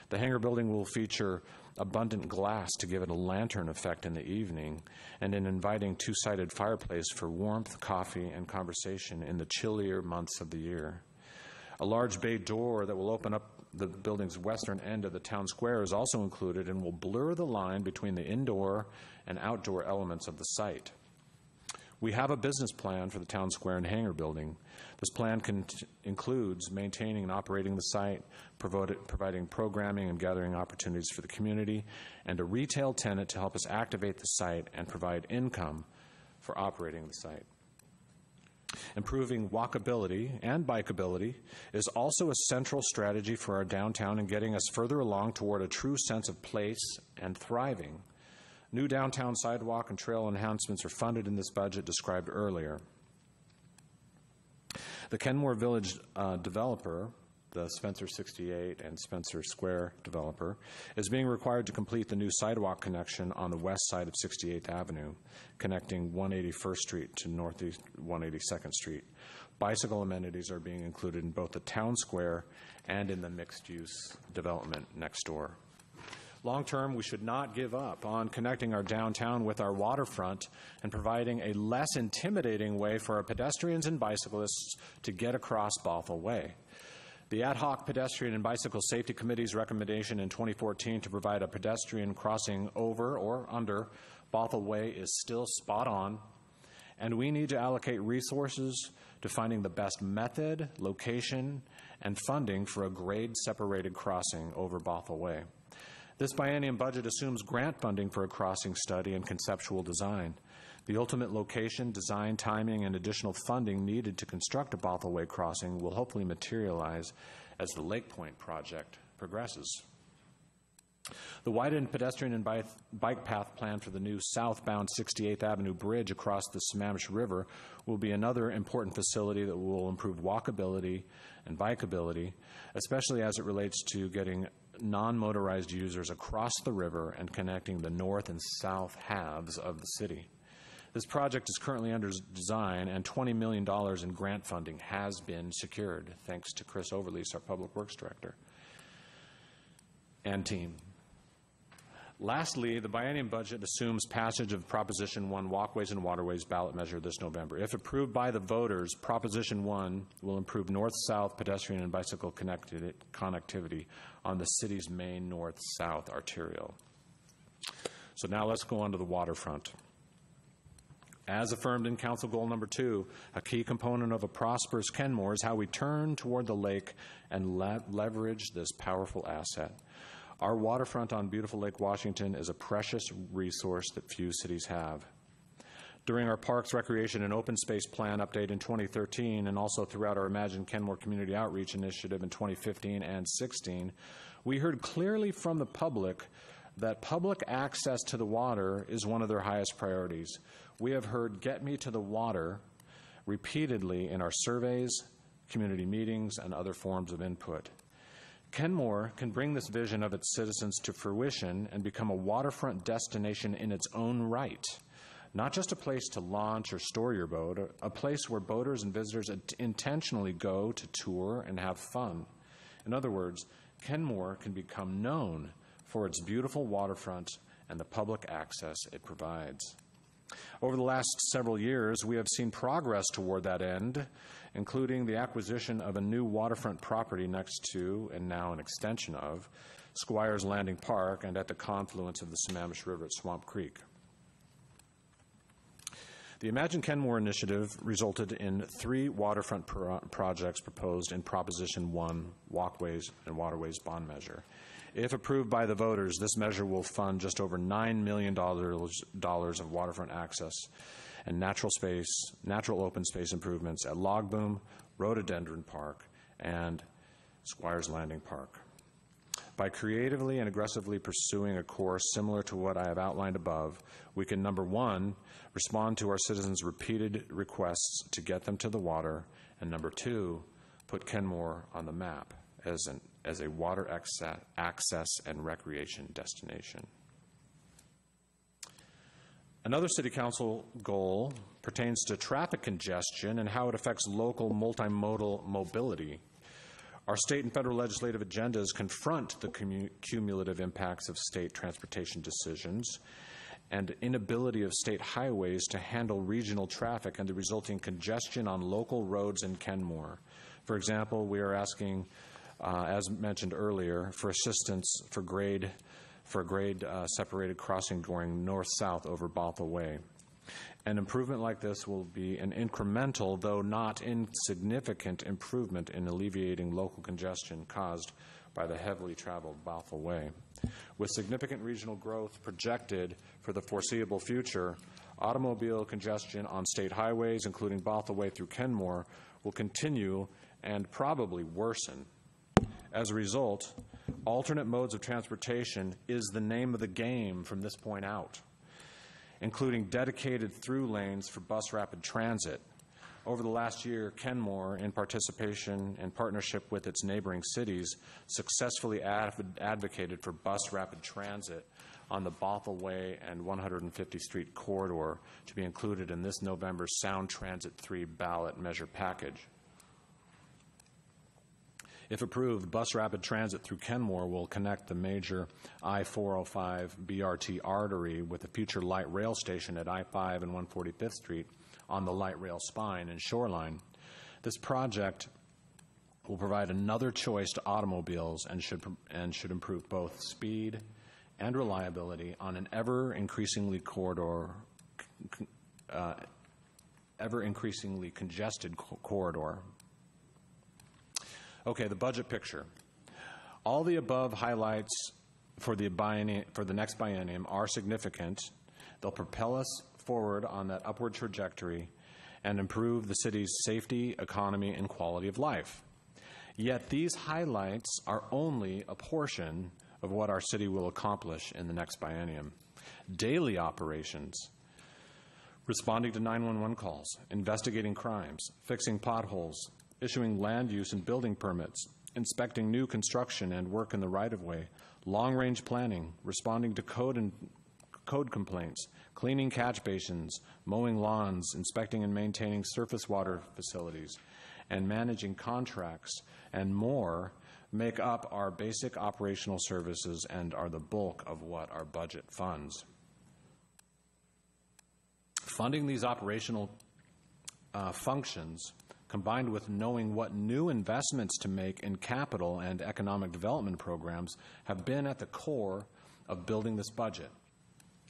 The hangar building will feature abundant glass to give it a lantern effect in the evening, and an inviting two-sided fireplace for warmth, coffee, and conversation in the chillier months of the year. A large bay door that will open up the building's western end of the town square is also included and will blur the line between the indoor and outdoor elements of the site. We have a business plan for the town square and hangar building. This plan includes maintaining and operating the site, providing programming and gathering opportunities for the community, and a retail tenant to help us activate the site and provide income for operating the site. Improving walkability and bikeability is also a central strategy for our downtown in getting us further along toward a true sense of place and thriving. New downtown sidewalk and trail enhancements are funded in this budget described earlier. The Kenmore Village developer, the Spencer 68 and Spencer Square developer, is being required to complete the new sidewalk connection on the west side of 68th Avenue, connecting 181st Street to northeast 182nd Street. Bicycle amenities are being included in both the town square and in the mixed-use development next door. Long-term, we should not give up on connecting our downtown with our waterfront and providing a less intimidating way for our pedestrians and bicyclists to get across Bothell Way. The Ad Hoc Pedestrian and Bicycle Safety Committee's recommendation in 2014 to provide a pedestrian crossing over or under Bothell Way is still spot on, and we need to allocate resources to finding the best method, location, and funding for a grade-separated crossing over Bothell Way. This biennium budget assumes grant funding for a crossing study and conceptual design. The ultimate location, design, timing, and additional funding needed to construct a Bothell Way crossing will hopefully materialize as the Lake Point project progresses. The widened pedestrian and bike path plan for the new southbound 68th Avenue Bridge across the Sammamish River will be another important facility that will improve walkability and bikeability, especially as it relates to getting non-motorized users across the river and connecting the north and south halves of the city. This project is currently under design, and $20 million in grant funding has been secured, thanks to Chris Overlease, our Public Works Director, and team. Lastly, the biennium budget assumes passage of Proposition 1 Walkways and Waterways ballot measure this November. If approved by the voters, Proposition 1 will improve north-south pedestrian and bicycle connectivity on the city's main north-south arterial. So now let's go on to the waterfront. As affirmed in Council Goal Number 2, a key component of a prosperous Kenmore is how we turn toward the lake and leverage this powerful asset. Our waterfront on beautiful Lake Washington is a precious resource that few cities have. During our Parks, Recreation, and Open Space Plan update in 2013, and also throughout our Imagine Kenmore Community Outreach Initiative in 2015 and 16, we heard clearly from the public that public access to the water is one of their highest priorities. We have heard "get me to the water" repeatedly in our surveys, community meetings, and other forms of input. Kenmore can bring this vision of its citizens to fruition and become a waterfront destination in its own right. Not just a place to launch or store your boat, a place where boaters and visitors intentionally go to tour and have fun. In other words, Kenmore can become known for its beautiful waterfront and the public access it provides. Over the last several years, we have seen progress toward that end, including the acquisition of a new waterfront property next to, and now an extension of, Squires Landing Park and at the confluence of the Sammamish River at Swamp Creek. The Imagine Kenmore initiative resulted in 3 waterfront projects proposed in Proposition 1, Walkways and Waterways Bond Measure. If approved by the voters, this measure will fund just over $9 million of waterfront access and natural open space improvements at Log Boom, Rhododendron Park, and Squires Landing Park. By creatively and aggressively pursuing a course similar to what I have outlined above, we can, number 1, respond to our citizens' repeated requests to get them to the water, and number 2, put Kenmore on the map as a water access and recreation destination. Another City Council goal pertains to traffic congestion and how it affects local multimodal mobility. Our state and federal legislative agendas confront the cumulative impacts of state transportation decisions and inability of state highways to handle regional traffic and the resulting congestion on local roads in Kenmore. For example, we are asking, as mentioned earlier, for assistance for a grade separated crossing going north-south over Bothell Way. An improvement like this will be an incremental, though not insignificant, improvement in alleviating local congestion caused by the heavily traveled Bothell Way. With significant regional growth projected for the foreseeable future, automobile congestion on state highways, including Bothell Way through Kenmore, will continue and probably worsen. As a result, alternate modes of transportation is the name of the game from this point out, including dedicated through lanes for bus rapid transit. Over the last year, Kenmore, in partnership with its neighboring cities, successfully advocated for bus rapid transit on the Bothell Way and 150th Street corridor to be included in this November's Sound Transit 3 ballot measure package. If approved, bus rapid transit through Kenmore will connect the major I-405 BRT artery with a future light rail station at I-5 and 145th Street on the light rail spine and shoreline. This project will provide another choice to automobiles and should improve both speed and reliability on an ever increasingly congested corridor. Okay, the budget picture. All the above highlights for the next biennium are significant. They'll propel us forward on that upward trajectory and improve the city's safety, economy, and quality of life. Yet these highlights are only a portion of what our city will accomplish in the next biennium. Daily operations, responding to 911 calls, investigating crimes, fixing potholes, issuing land use and building permits, inspecting new construction and work in the right-of-way, long-range planning, responding to code complaints, cleaning catch basins, mowing lawns, inspecting and maintaining surface water facilities, and managing contracts, and more make up our basic operational services and are the bulk of what our budget funds. Funding these operational functions, combined with knowing what new investments to make in capital and economic development programs, have been at the core of building this budget.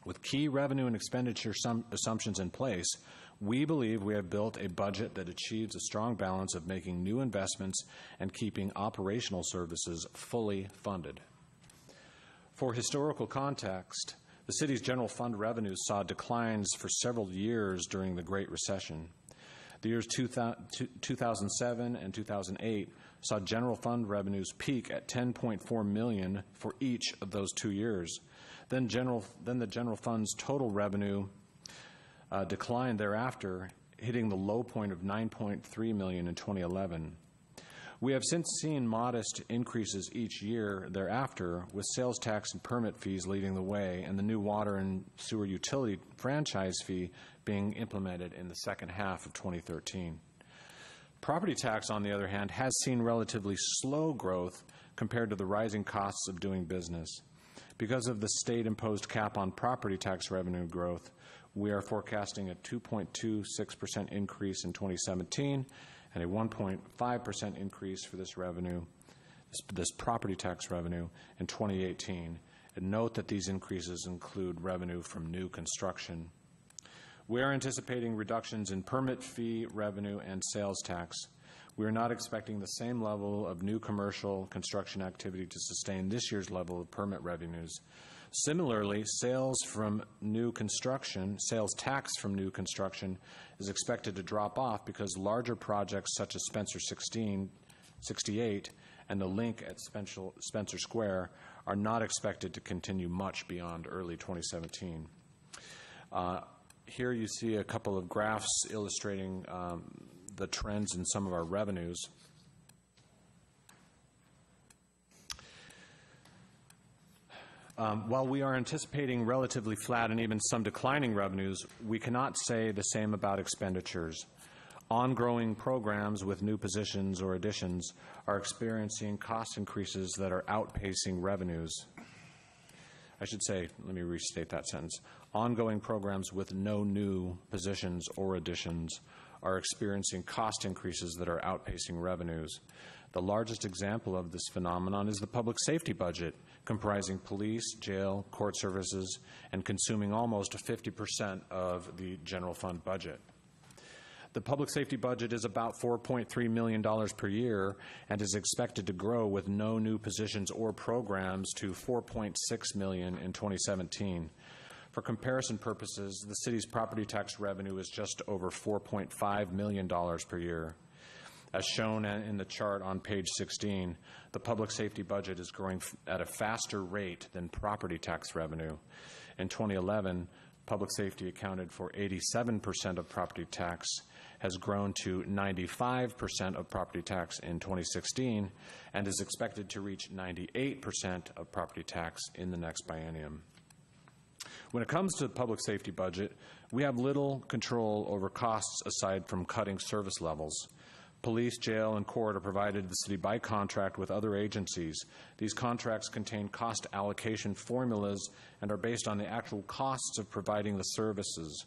With key revenue and expenditure assumptions in place, we believe we have built a budget that achieves a strong balance of making new investments and keeping operational services fully funded. For historical context, the city's general fund revenues saw declines for several years during the Great Recession. The years 2007 and 2008 saw general fund revenues peak at $10.4 million for each of those 2 years. Then the general fund's total revenue declined thereafter, hitting the low point of $9.3 million in 2011. We have since seen modest increases each year thereafter, with sales tax and permit fees leading the way and the new water and sewer utility franchise fee being implemented in the second half of 2013. Property tax, on the other hand, has seen relatively slow growth compared to the rising costs of doing business. Because of the state-imposed cap on property tax revenue growth, we are forecasting a 2.26% increase in 2017 and a 1.5% increase for this revenue, this property tax revenue, in 2018. And note that these increases include revenue from new construction. We are anticipating reductions in permit fee revenue and sales tax. We are not expecting the same level of new commercial construction activity to sustain this year's level of permit revenues. Similarly, sales tax from new construction is expected to drop off because larger projects such as Spencer 68 and the link at Spencer Square are not expected to continue much beyond early 2017. Here you see a couple of graphs illustrating the trends in some of our revenues. While we are anticipating relatively flat and even some declining revenues, we cannot say the same about expenditures. Ongoing programs with new positions or additions are experiencing cost increases that are outpacing revenues. I should say, let me restate that sentence. Ongoing programs with no new positions or additions are experiencing cost increases that are outpacing revenues. The largest example of this phenomenon is the public safety budget, comprising police, jail, court services, and consuming almost 50% of the general fund budget. The public safety budget is about $4.3 million per year and is expected to grow with no new positions or programs to $4.6 million in 2017. For comparison purposes, the city's property tax revenue is just over $4.5 million per year. As shown in the chart on page 16, the public safety budget is growing at a faster rate than property tax revenue. In 2011, public safety accounted for 87% of property tax, has grown to 95% of property tax in 2016, and is expected to reach 98% of property tax in the next biennium. When it comes to the public safety budget, we have little control over costs aside from cutting service levels. Police, jail, and court are provided to the city by contract with other agencies. These contracts contain cost allocation formulas and are based on the actual costs of providing the services.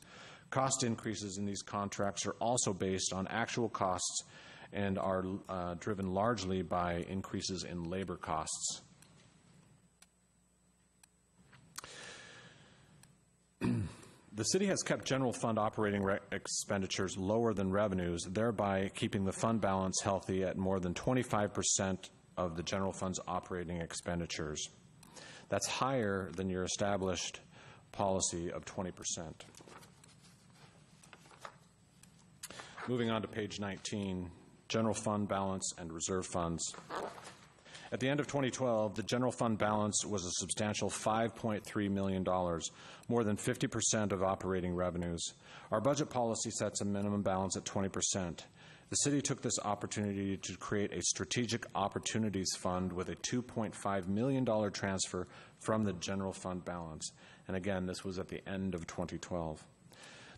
Cost increases in these contracts are also based on actual costs and are driven largely by increases in labor costs. The city has kept general fund operating expenditures lower than revenues, thereby keeping the fund balance healthy at more than 25% of the general fund's operating expenditures. That's higher than your established policy of 20%. Moving on to page 19, general fund balance and reserve funds. At the end of 2012, the general fund balance was a substantial $5.3 million, more than 50% of operating revenues. Our budget policy sets a minimum balance at 20%. The city took this opportunity to create a strategic opportunities fund with a $2.5 million transfer from the general fund balance. And again, this was at the end of 2012.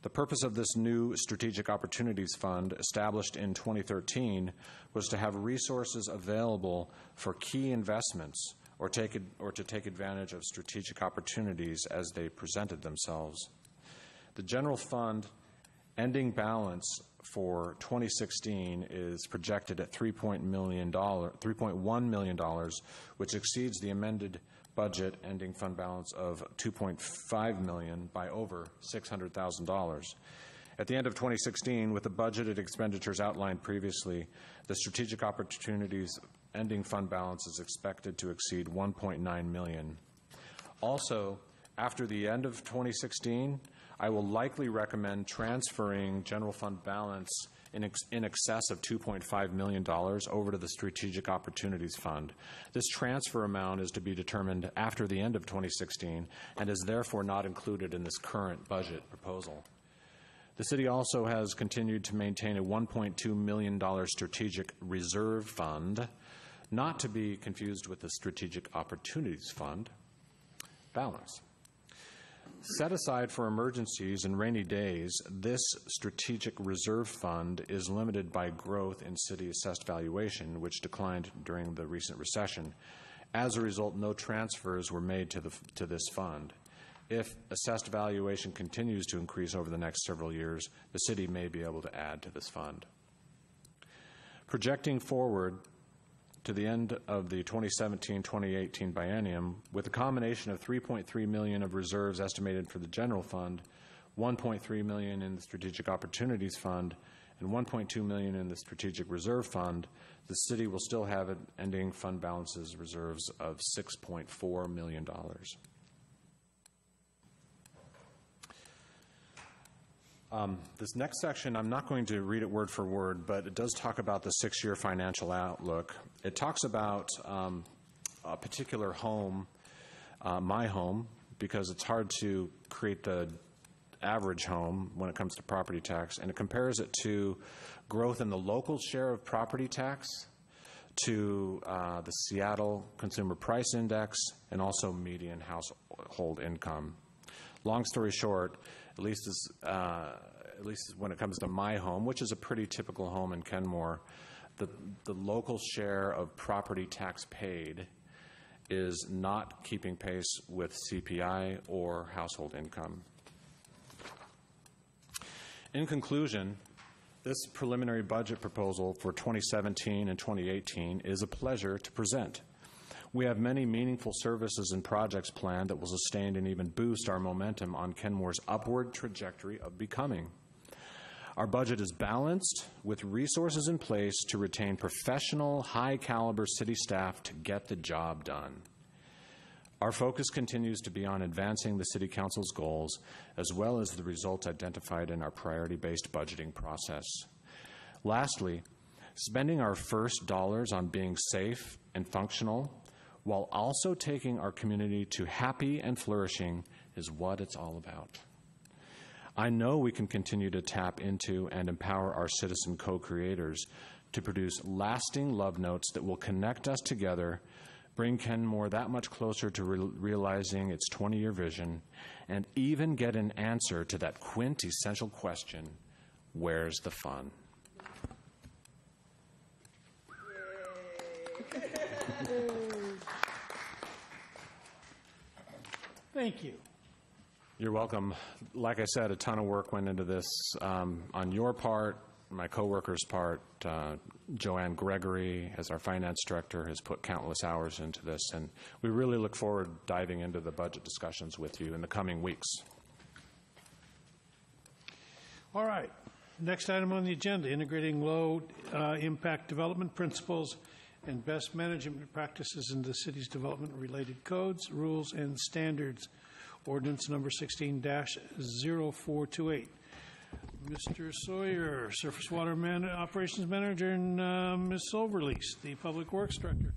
The purpose of this new Strategic Opportunities Fund, established in 2013, was to have resources available for key investments or to take advantage of strategic opportunities as they presented themselves. The general fund ending balance for 2016 is projected at $3.1 million, which exceeds the amended budget ending fund balance of $2.5 million by over $600,000. At the end of 2016, with the budgeted expenditures outlined previously, the Strategic Opportunities ending fund balance is expected to exceed $1.9 million. Also, after the end of 2016, I will likely recommend transferring general fund balance in excess of $2.5 million over to the Strategic Opportunities Fund. This transfer amount is to be determined after the end of 2016 and is therefore not included in this current budget proposal. The city also has continued to maintain a $1.2 million strategic reserve fund, not to be confused with the Strategic Opportunities Fund balance. Set aside for emergencies and rainy days, this strategic reserve fund is limited by growth in city assessed valuation, which declined during the recent recession. As a result, no transfers were made to this fund. If assessed valuation continues to increase over the next several years, the city may be able to add to this fund. Projecting forward to the end of the 2017-2018 biennium, with a combination of $3.3 million of reserves estimated for the general fund, $1.3 million in the Strategic Opportunities Fund, and $1.2 million in the Strategic Reserve Fund, the city will still have an ending fund balances reserves of $6.4 million. This next section, I'm not going to read it word for word, but it does talk about the 6-year financial outlook. It talks about a particular home, my home, because it's hard to create the average home when it comes to property tax, and it compares it to growth in the local share of property tax, to the Seattle Consumer Price Index, and also median household income. Long story short, at least when it comes to my home, which is a pretty typical home in Kenmore, the local share of property tax paid is not keeping pace with CPI or household income. In conclusion, this preliminary budget proposal for 2017 and 2018 is a pleasure to present. We have many meaningful services and projects planned that will sustain and even boost our momentum on Kenmore's upward trajectory of becoming. Our budget is balanced with resources in place to retain professional, high-caliber city staff to get the job done. Our focus continues to be on advancing the City Council's goals, as well as the results identified in our priority-based budgeting process. Lastly, spending our first dollars on being safe and functional, while also taking our community to happy and flourishing, is what it's all about. I know we can continue to tap into and empower our citizen co-creators to produce lasting love notes that will connect us together, bring Kenmore that much closer to realizing its 20-year vision, and even get an answer to that quintessential question, where's the fun? Thank you. You're welcome. Like I said, a ton of work went into this on your part, my coworkers' part. Joanne Gregory, as our finance director, has put countless hours into this, and we really look forward to diving into the budget discussions with you in the coming weeks. All right. Next item on the agenda, integrating low-impact development principles and best management practices into the city's development-related codes, rules, and standards. Ordinance number 16-0428. Mr. Sawyer, Surface Water Operations Manager, and Ms. Silverlease, the Public Works Director.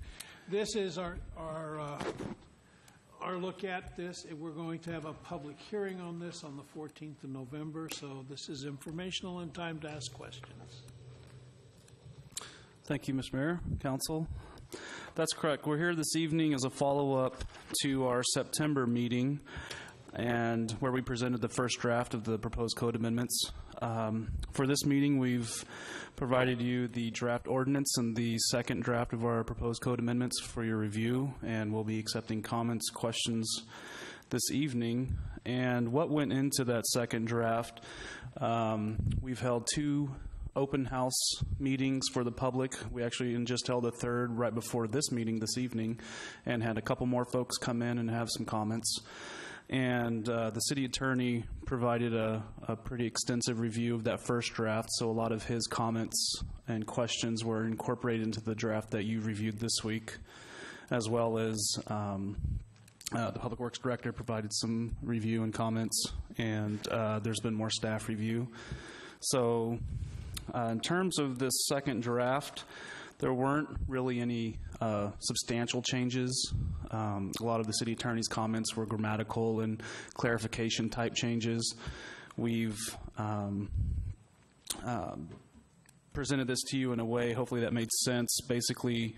This is our look at this. We're going to have a public hearing on this on the 14th of November, so this is informational and time to ask questions. Thank you, Mr. Mayor, Council. That's correct. We're here this evening as a follow-up to our September meeting, and where we presented the first draft of the proposed code amendments. For this meeting, we've provided you the draft ordinance and the second draft of our proposed code amendments for your review, and we'll be accepting comments, questions this evening. And what went into that second draft, we've held 2 open house meetings for the public. We actually just held a third right before this meeting this evening and had a couple more folks come in and have some comments. And the city attorney provided a pretty extensive review of that first draft, so a lot of his comments and questions were incorporated into the draft that you reviewed this week, as well as the Public Works Director provided some review and comments, and there's been more staff review. So in terms of this second draft, there weren't really any substantial changes. A lot of the city attorney's comments were grammatical and clarification type changes. We've presented this to you in a way, hopefully, that made sense. Basically,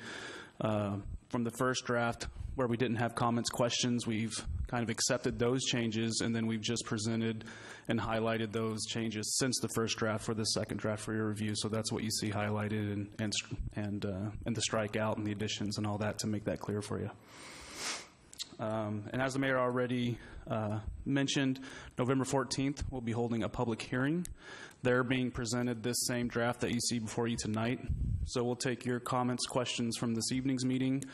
from the first draft where we didn't have comments, questions. We've kind of accepted those changes, and then we've just presented and highlighted those changes since the first draft for the second draft for your review. So that's what you see highlighted and the strikeout and the additions and all that to make that clear for you. And as the mayor already mentioned, November 14th, we'll be holding a public hearing. They're being presented this same draft that you see before you tonight. So we'll take your comments, questions from this evening's meeting,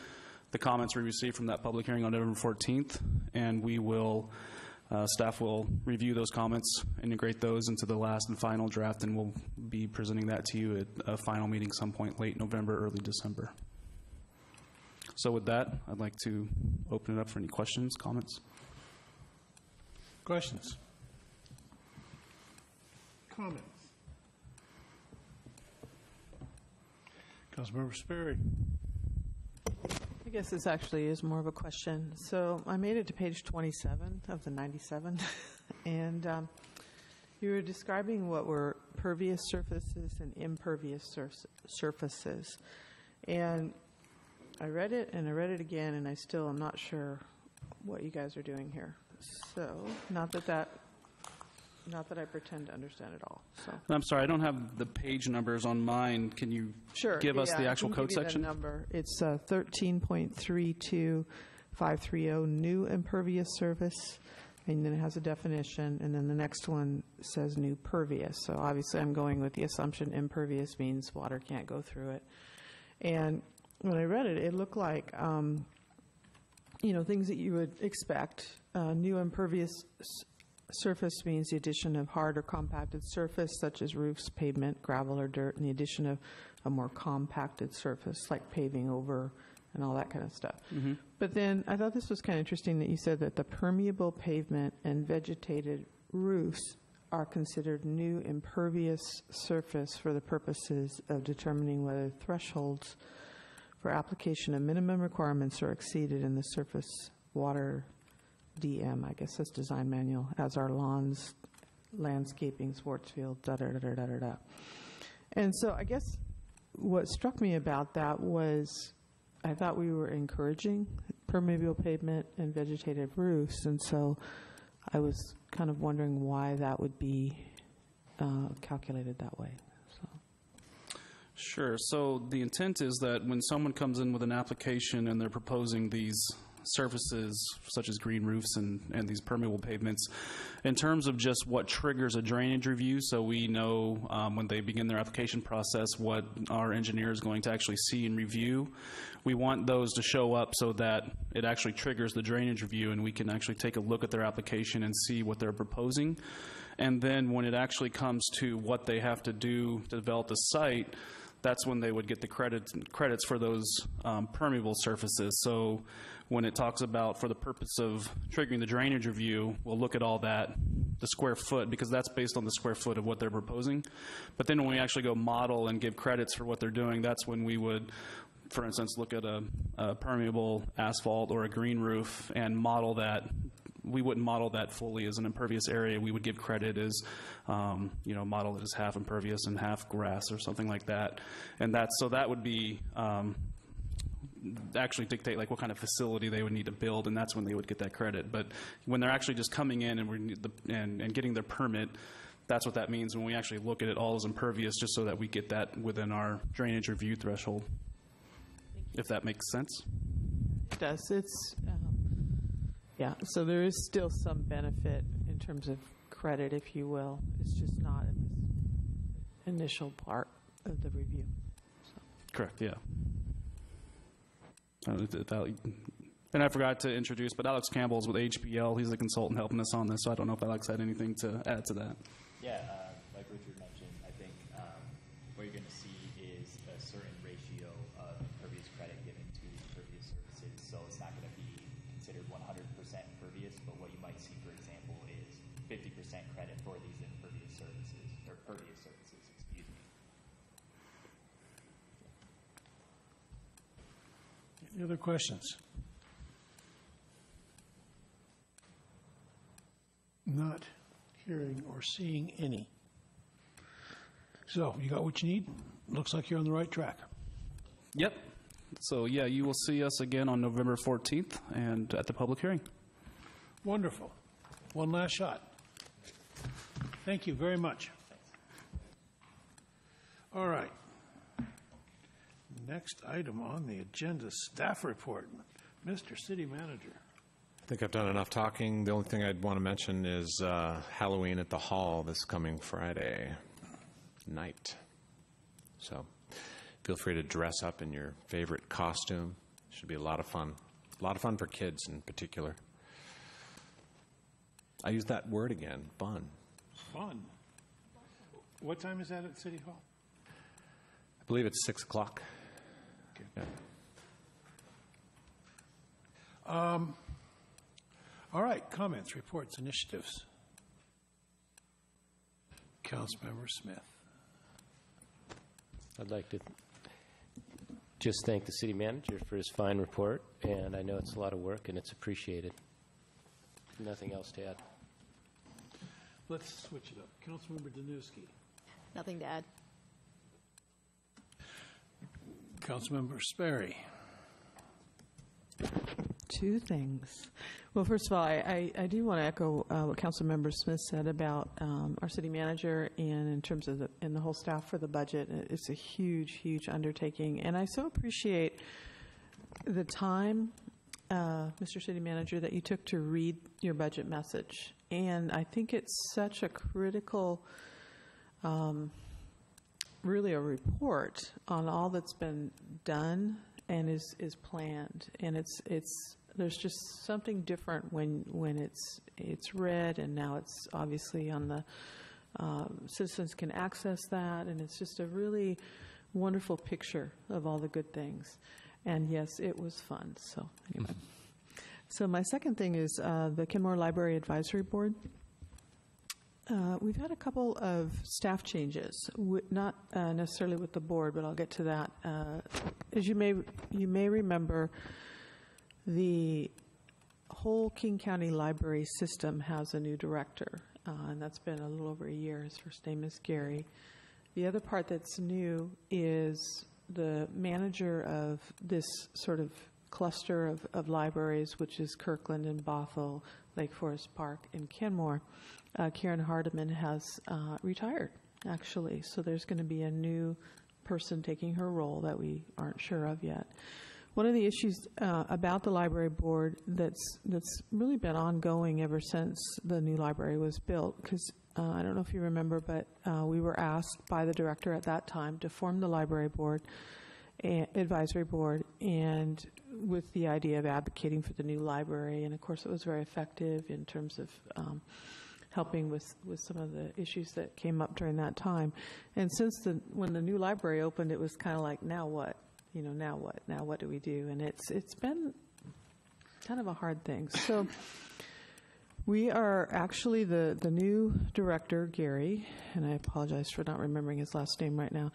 the comments we received from that public hearing on November 14th, and we will, staff will review those comments, integrate those into the last and final draft, and we'll be presenting that to you at a final meeting some point late November, early December. So with that, I'd like to open it up for any questions, comments. Questions? Comments? Councilmember Sperry. I guess this actually is more of a question. So I made it to page 27 of the 97, and you were describing what were pervious surfaces and impervious surfaces. And I read it and I read it again, and I still am not sure what you guys are doing here. So, not that I pretend to understand it all. So, I'm sorry, I don't have the page numbers on mine. Can you give us the actual code section? Number. It's 13.32530, new impervious surface, and then it has a definition, and then the next one says new pervious. So obviously I'm going with the assumption impervious means water can't go through it. And when I read it, it looked like, things that you would expect. New impervious surface means the addition of hard or compacted surface, such as roofs, pavement, gravel, or dirt, and the addition of a more compacted surface, like paving over and all that kind of stuff. Mm-hmm. But then I thought this was kind of interesting that you said that the permeable pavement and vegetated roofs are considered new impervious surface for the purposes of determining whether thresholds for application of minimum requirements are exceeded in the surface water DM, I guess that's design manual, as our lawns, landscaping, sports field, da-da-da-da-da-da. And so I guess what struck me about that was I thought we were encouraging permeable pavement and vegetated roofs, and so I was kind of wondering why that would be calculated that way. Sure. So the intent is that when someone comes in with an application and they're proposing these surfaces such as green roofs and these permeable pavements, in terms of just what triggers a drainage review, so we know when they begin their application process what our engineer is going to actually see and review, we want those to show up so that it actually triggers the drainage review and we can actually take a look at their application and see what they're proposing. And then when it actually comes to what they have to do to develop the site, that's when they would get the credits for those permeable surfaces. So when it talks about for the purpose of triggering the drainage review, we'll look at all that, the square foot, because that's based on the square foot of what they're proposing. But then when we actually go model and give credits for what they're doing, that's when we would, for instance, look at a permeable asphalt or a green roof and model that. We wouldn't model that fully as an impervious area. We would give credit as, model it as half impervious and half grass or something like that. And so that would be actually dictate like what kind of facility they would need to build, and that's when they would get that credit. But when they're actually just coming in and getting their permit, that's what that means when we actually look at it all as impervious, just so that we get that within our drainage review threshold. If that makes sense. It does. It's yeah, so there is still some benefit in terms of credit, if you will. It's just not in this initial part of the review. So. Correct, yeah. And I forgot to introduce, but Alex Campbell is with HPL. He's the consultant helping us on this, so I don't know if Alex had anything to add to that. Yeah, like Richard mentioned, I think what you're going to see is a certain ratio of impervious credit given to impervious surfaces, so it's not going to be considered 100% impervious, but what you might see, for example, is 50% credit for these impervious surfaces, or pervious surfaces, excuse me. Any other questions? Not hearing or seeing any. So, you got what you need? Looks like you're on the right track. Yep. So, yeah, you will see us again on November 14th and at the public hearing. Wonderful. One last shot. Thank you very much. All right. Next item on the agenda, staff report. Mr. City Manager. I think I've done enough talking. The only thing I'd want to mention is Halloween at the Hall this coming Friday night. So feel free to dress up in your favorite costume. Should be a lot of fun. A lot of fun for kids in particular. I use that word again, fun. Fun. What time is that at City Hall? I believe it's 6 o'clock. Okay. Yeah. All right, comments, reports, initiatives. Councilmember Smith. I'd like to just thank the city manager for his fine report, and I know it's a lot of work and it's appreciated. Nothing else to add. Let's switch it up. Councilmember Danuski. Nothing to add. Councilmember Sperry. Two things. Well, first of all, I do want to echo what Councilmember Smith said about our city manager and in terms of and the whole staff for the budget. It's a huge, huge undertaking. And I so appreciate the time, Mr. City Manager, that you took to read your budget message. And I think it's such a critical, really a report on all that's been done and is planned. And there's just something different when it's read, and now it's obviously on the citizens can access that, and it's just a really wonderful picture of all the good things. And yes, it was fun. So anyway. So my second thing is the Kenmore Library Advisory Board. We've had a couple of staff changes, not necessarily with the board, but I'll get to that. As you may remember, the whole King County Library system has a new director, and that's been a little over a year. His first name is Gary. The other part that's new is the manager of this sort of cluster of libraries, which is Kirkland and Bothell, Lake Forest Park, and Kenmore. Karen Hardiman has retired, actually, so there's going to be a new person taking her role that we aren't sure of yet. One of the issues about the library board that's really been ongoing ever since the new library was built, because I don't know if you remember, but we were asked by the director at that time to form the library board, advisory board, and with the idea of advocating for the new library. And of course, it was very effective in terms of helping with some of the issues that came up during that time. And since when the new library opened, it was kind of like, now what? Now what? Now what do we do? And it's been kind of a hard thing. So we are actually the new director, Gary, and I apologize for not remembering his last name right now,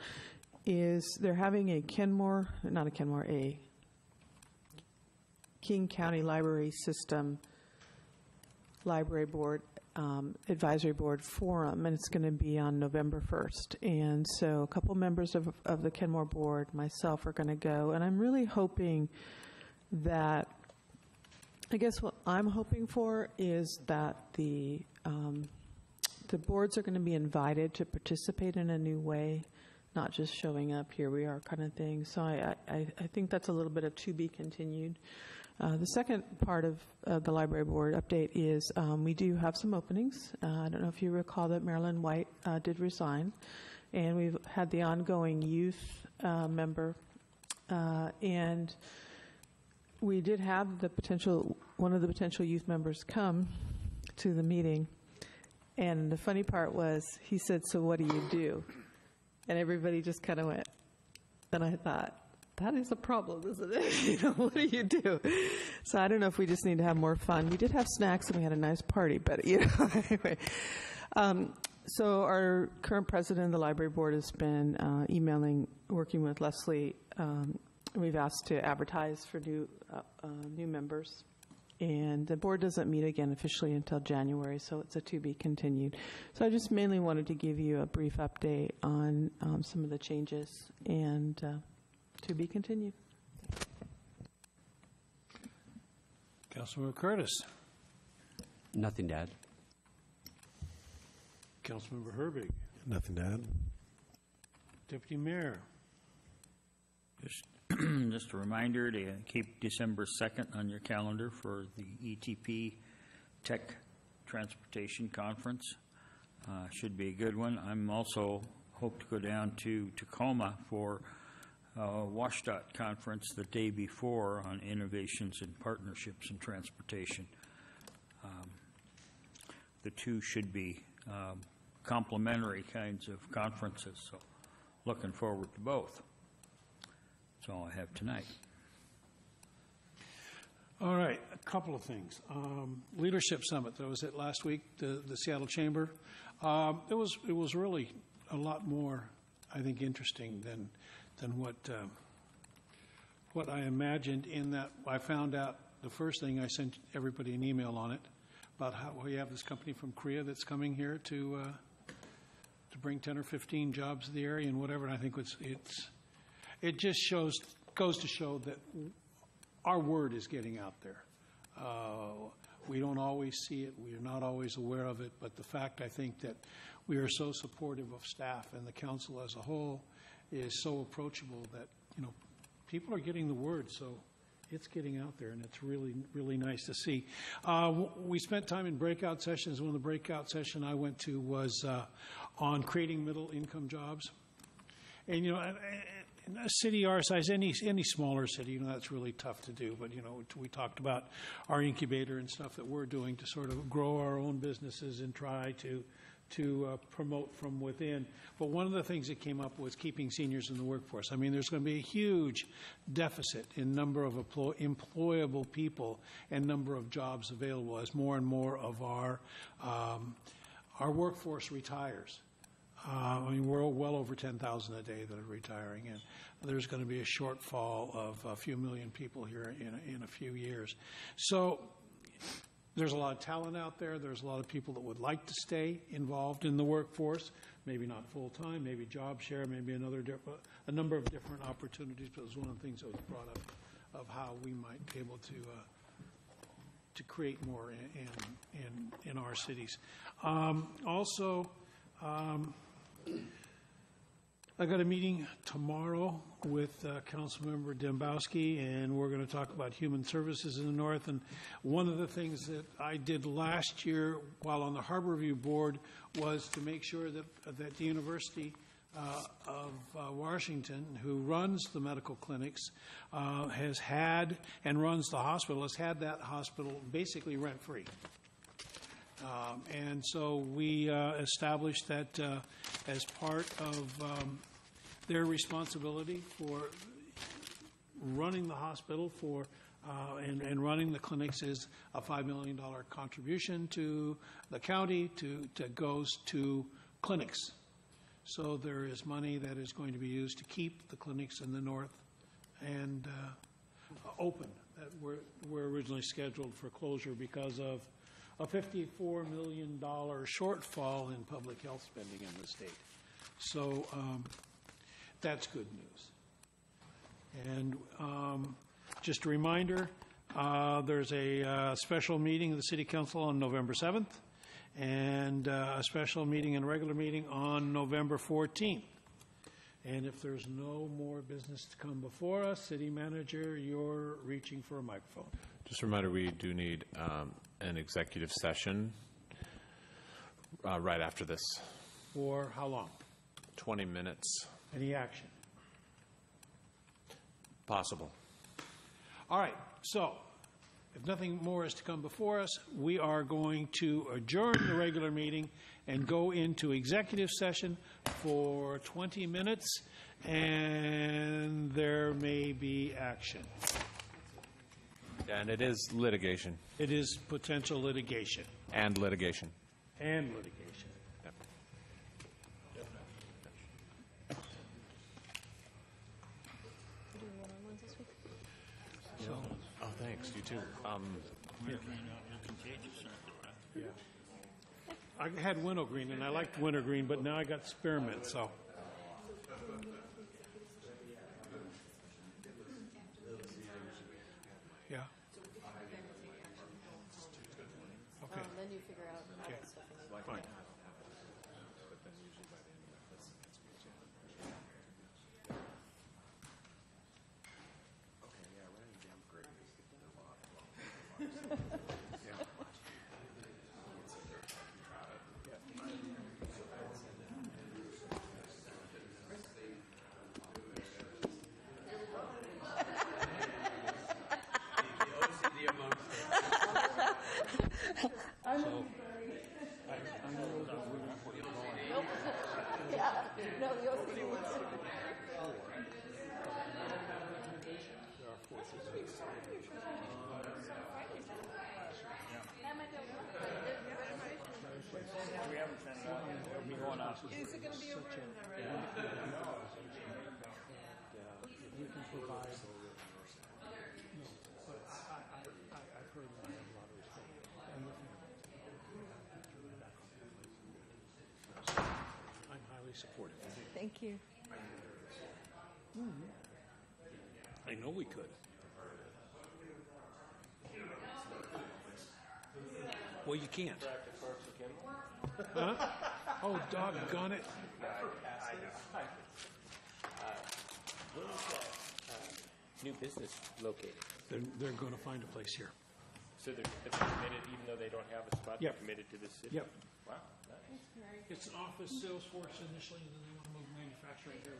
they're having a King County Library System Library Board Advisory Board Forum, and it's going to be on November 1st. And so a couple members of the Kenmore Board, myself, are going to go. And I'm really hoping that, I guess what I'm hoping for is that the boards are going to be invited to participate in a new way, not just showing up, here we are kind of thing. So I think that's a little bit of to be continued. The second part of the library board update is we do have some openings. I don't know if you recall that Marilyn White did resign, and we've had the ongoing youth member, and we did have one of the potential youth members come to the meeting, and the funny part was he said, "So what do you do?" And everybody just kind of went, and I thought, that is a problem, isn't it? What do you do? So I don't know if we just need to have more fun. We did have snacks and we had a nice party, but anyway. So our current president of the library board has been emailing, working with Leslie. We've asked to advertise for new members, and the board doesn't meet again officially until January, so it's a to be continued. So I just mainly wanted to give you a brief update on some of the changes, and to be continued. Councilmember Curtis. Nothing to add. Councilmember Herbig. Nothing to add. Deputy Mayor. Just a reminder to keep December 2nd on your calendar for the ETP Tech Transportation Conference. Should be a good one. I'm also hope to go down to Tacoma for WashDOT conference the day before on innovations and partnerships in transportation. The two should be complementary kinds of conferences, so looking forward to both. That's all I have tonight. All right, a couple of things. Leadership Summit, that was it last week, the Seattle Chamber. It was really a lot more, I think, interesting than what I imagined, in that I found out the first thing, I sent everybody an email on it about how we have this company from Korea that's coming here to bring 10 or 15 jobs to the area and whatever. And I think it just goes to show that our word is getting out there. We don't always see it. We are not always aware of it. But the fact, I think, that we are so supportive of staff and the council as a whole is so approachable that, people are getting the word. So it's getting out there, and it's really, really nice to see. We spent time in breakout sessions. One of the breakout sessions I went to was on creating middle-income jobs. And, in a city our size, any smaller city, that's really tough to do. But, we talked about our incubator and stuff that we're doing to sort of grow our own businesses and try to promote from within. But one of the things that came up was keeping seniors in the workforce. I mean, there's going to be a huge deficit in number of employable people and number of jobs available as more and more of our workforce retires. We're well over 10,000 a day that are retiring, and there's going to be a shortfall of a few million people here in a few years. So there's a lot of talent out there. There's a lot of people that would like to stay involved in the workforce, maybe not full-time, maybe job share, maybe a number of different opportunities, but it was one of the things that was brought up of how we might be able to create more in our cities. I got a meeting tomorrow with Councilmember Dembowski, and we're going to talk about human services in the North. And one of the things that I did last year while on the Harbor Review Board was to make sure that the University of Washington, who runs the medical clinics, has had and runs the hospital, has had that hospital basically rent-free. And so we established that as part of their responsibility for running the hospital and running the clinics is a $5 million contribution to the county that goes to clinics. So there is money that is going to be used to keep the clinics in the north and open that were originally scheduled for closure because of a $54 million shortfall in public health spending in the state. So that's good news. And just a reminder, there's a special meeting of the City Council on November 7th and a special meeting and regular meeting on November 14th. And if there's no more business to come before us, City Manager, you're reaching for a microphone. Just a reminder, we do need an executive session right after this. For how long? 20 minutes. Any action? Possible. All right. So if nothing more is to come before us, we are going to adjourn the regular meeting and go into executive session for 20 minutes, and there may be action. And it is litigation. It is potential litigation. And litigation. And litigation. Yep. Oh, thanks. You too. Yeah. I had wintergreen, and I liked wintergreen, but now I got spearmint, so. Yeah. Okay. Then you figure out all Okay. that stuff. you need. Fine. But then usually by the end of that's the next week's, yeah. Okay, yeah, running down Gregory. We haven't sent it out. It'll be going out. Is it going to be over in the You can provide, no, but I've heard that I have a lot of respect. And I'm highly supportive. Thank you. I know we could. Well, you can't. Huh? Oh, doggone it. New business located. They're going to find a place here. So they're committed, even though they don't have a spot, Yep. they're committed to the city? Yep. Wow. It's an office sales force initially, and then they want to move manufacturing here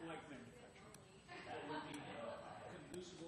like manufacturing. That would be conducive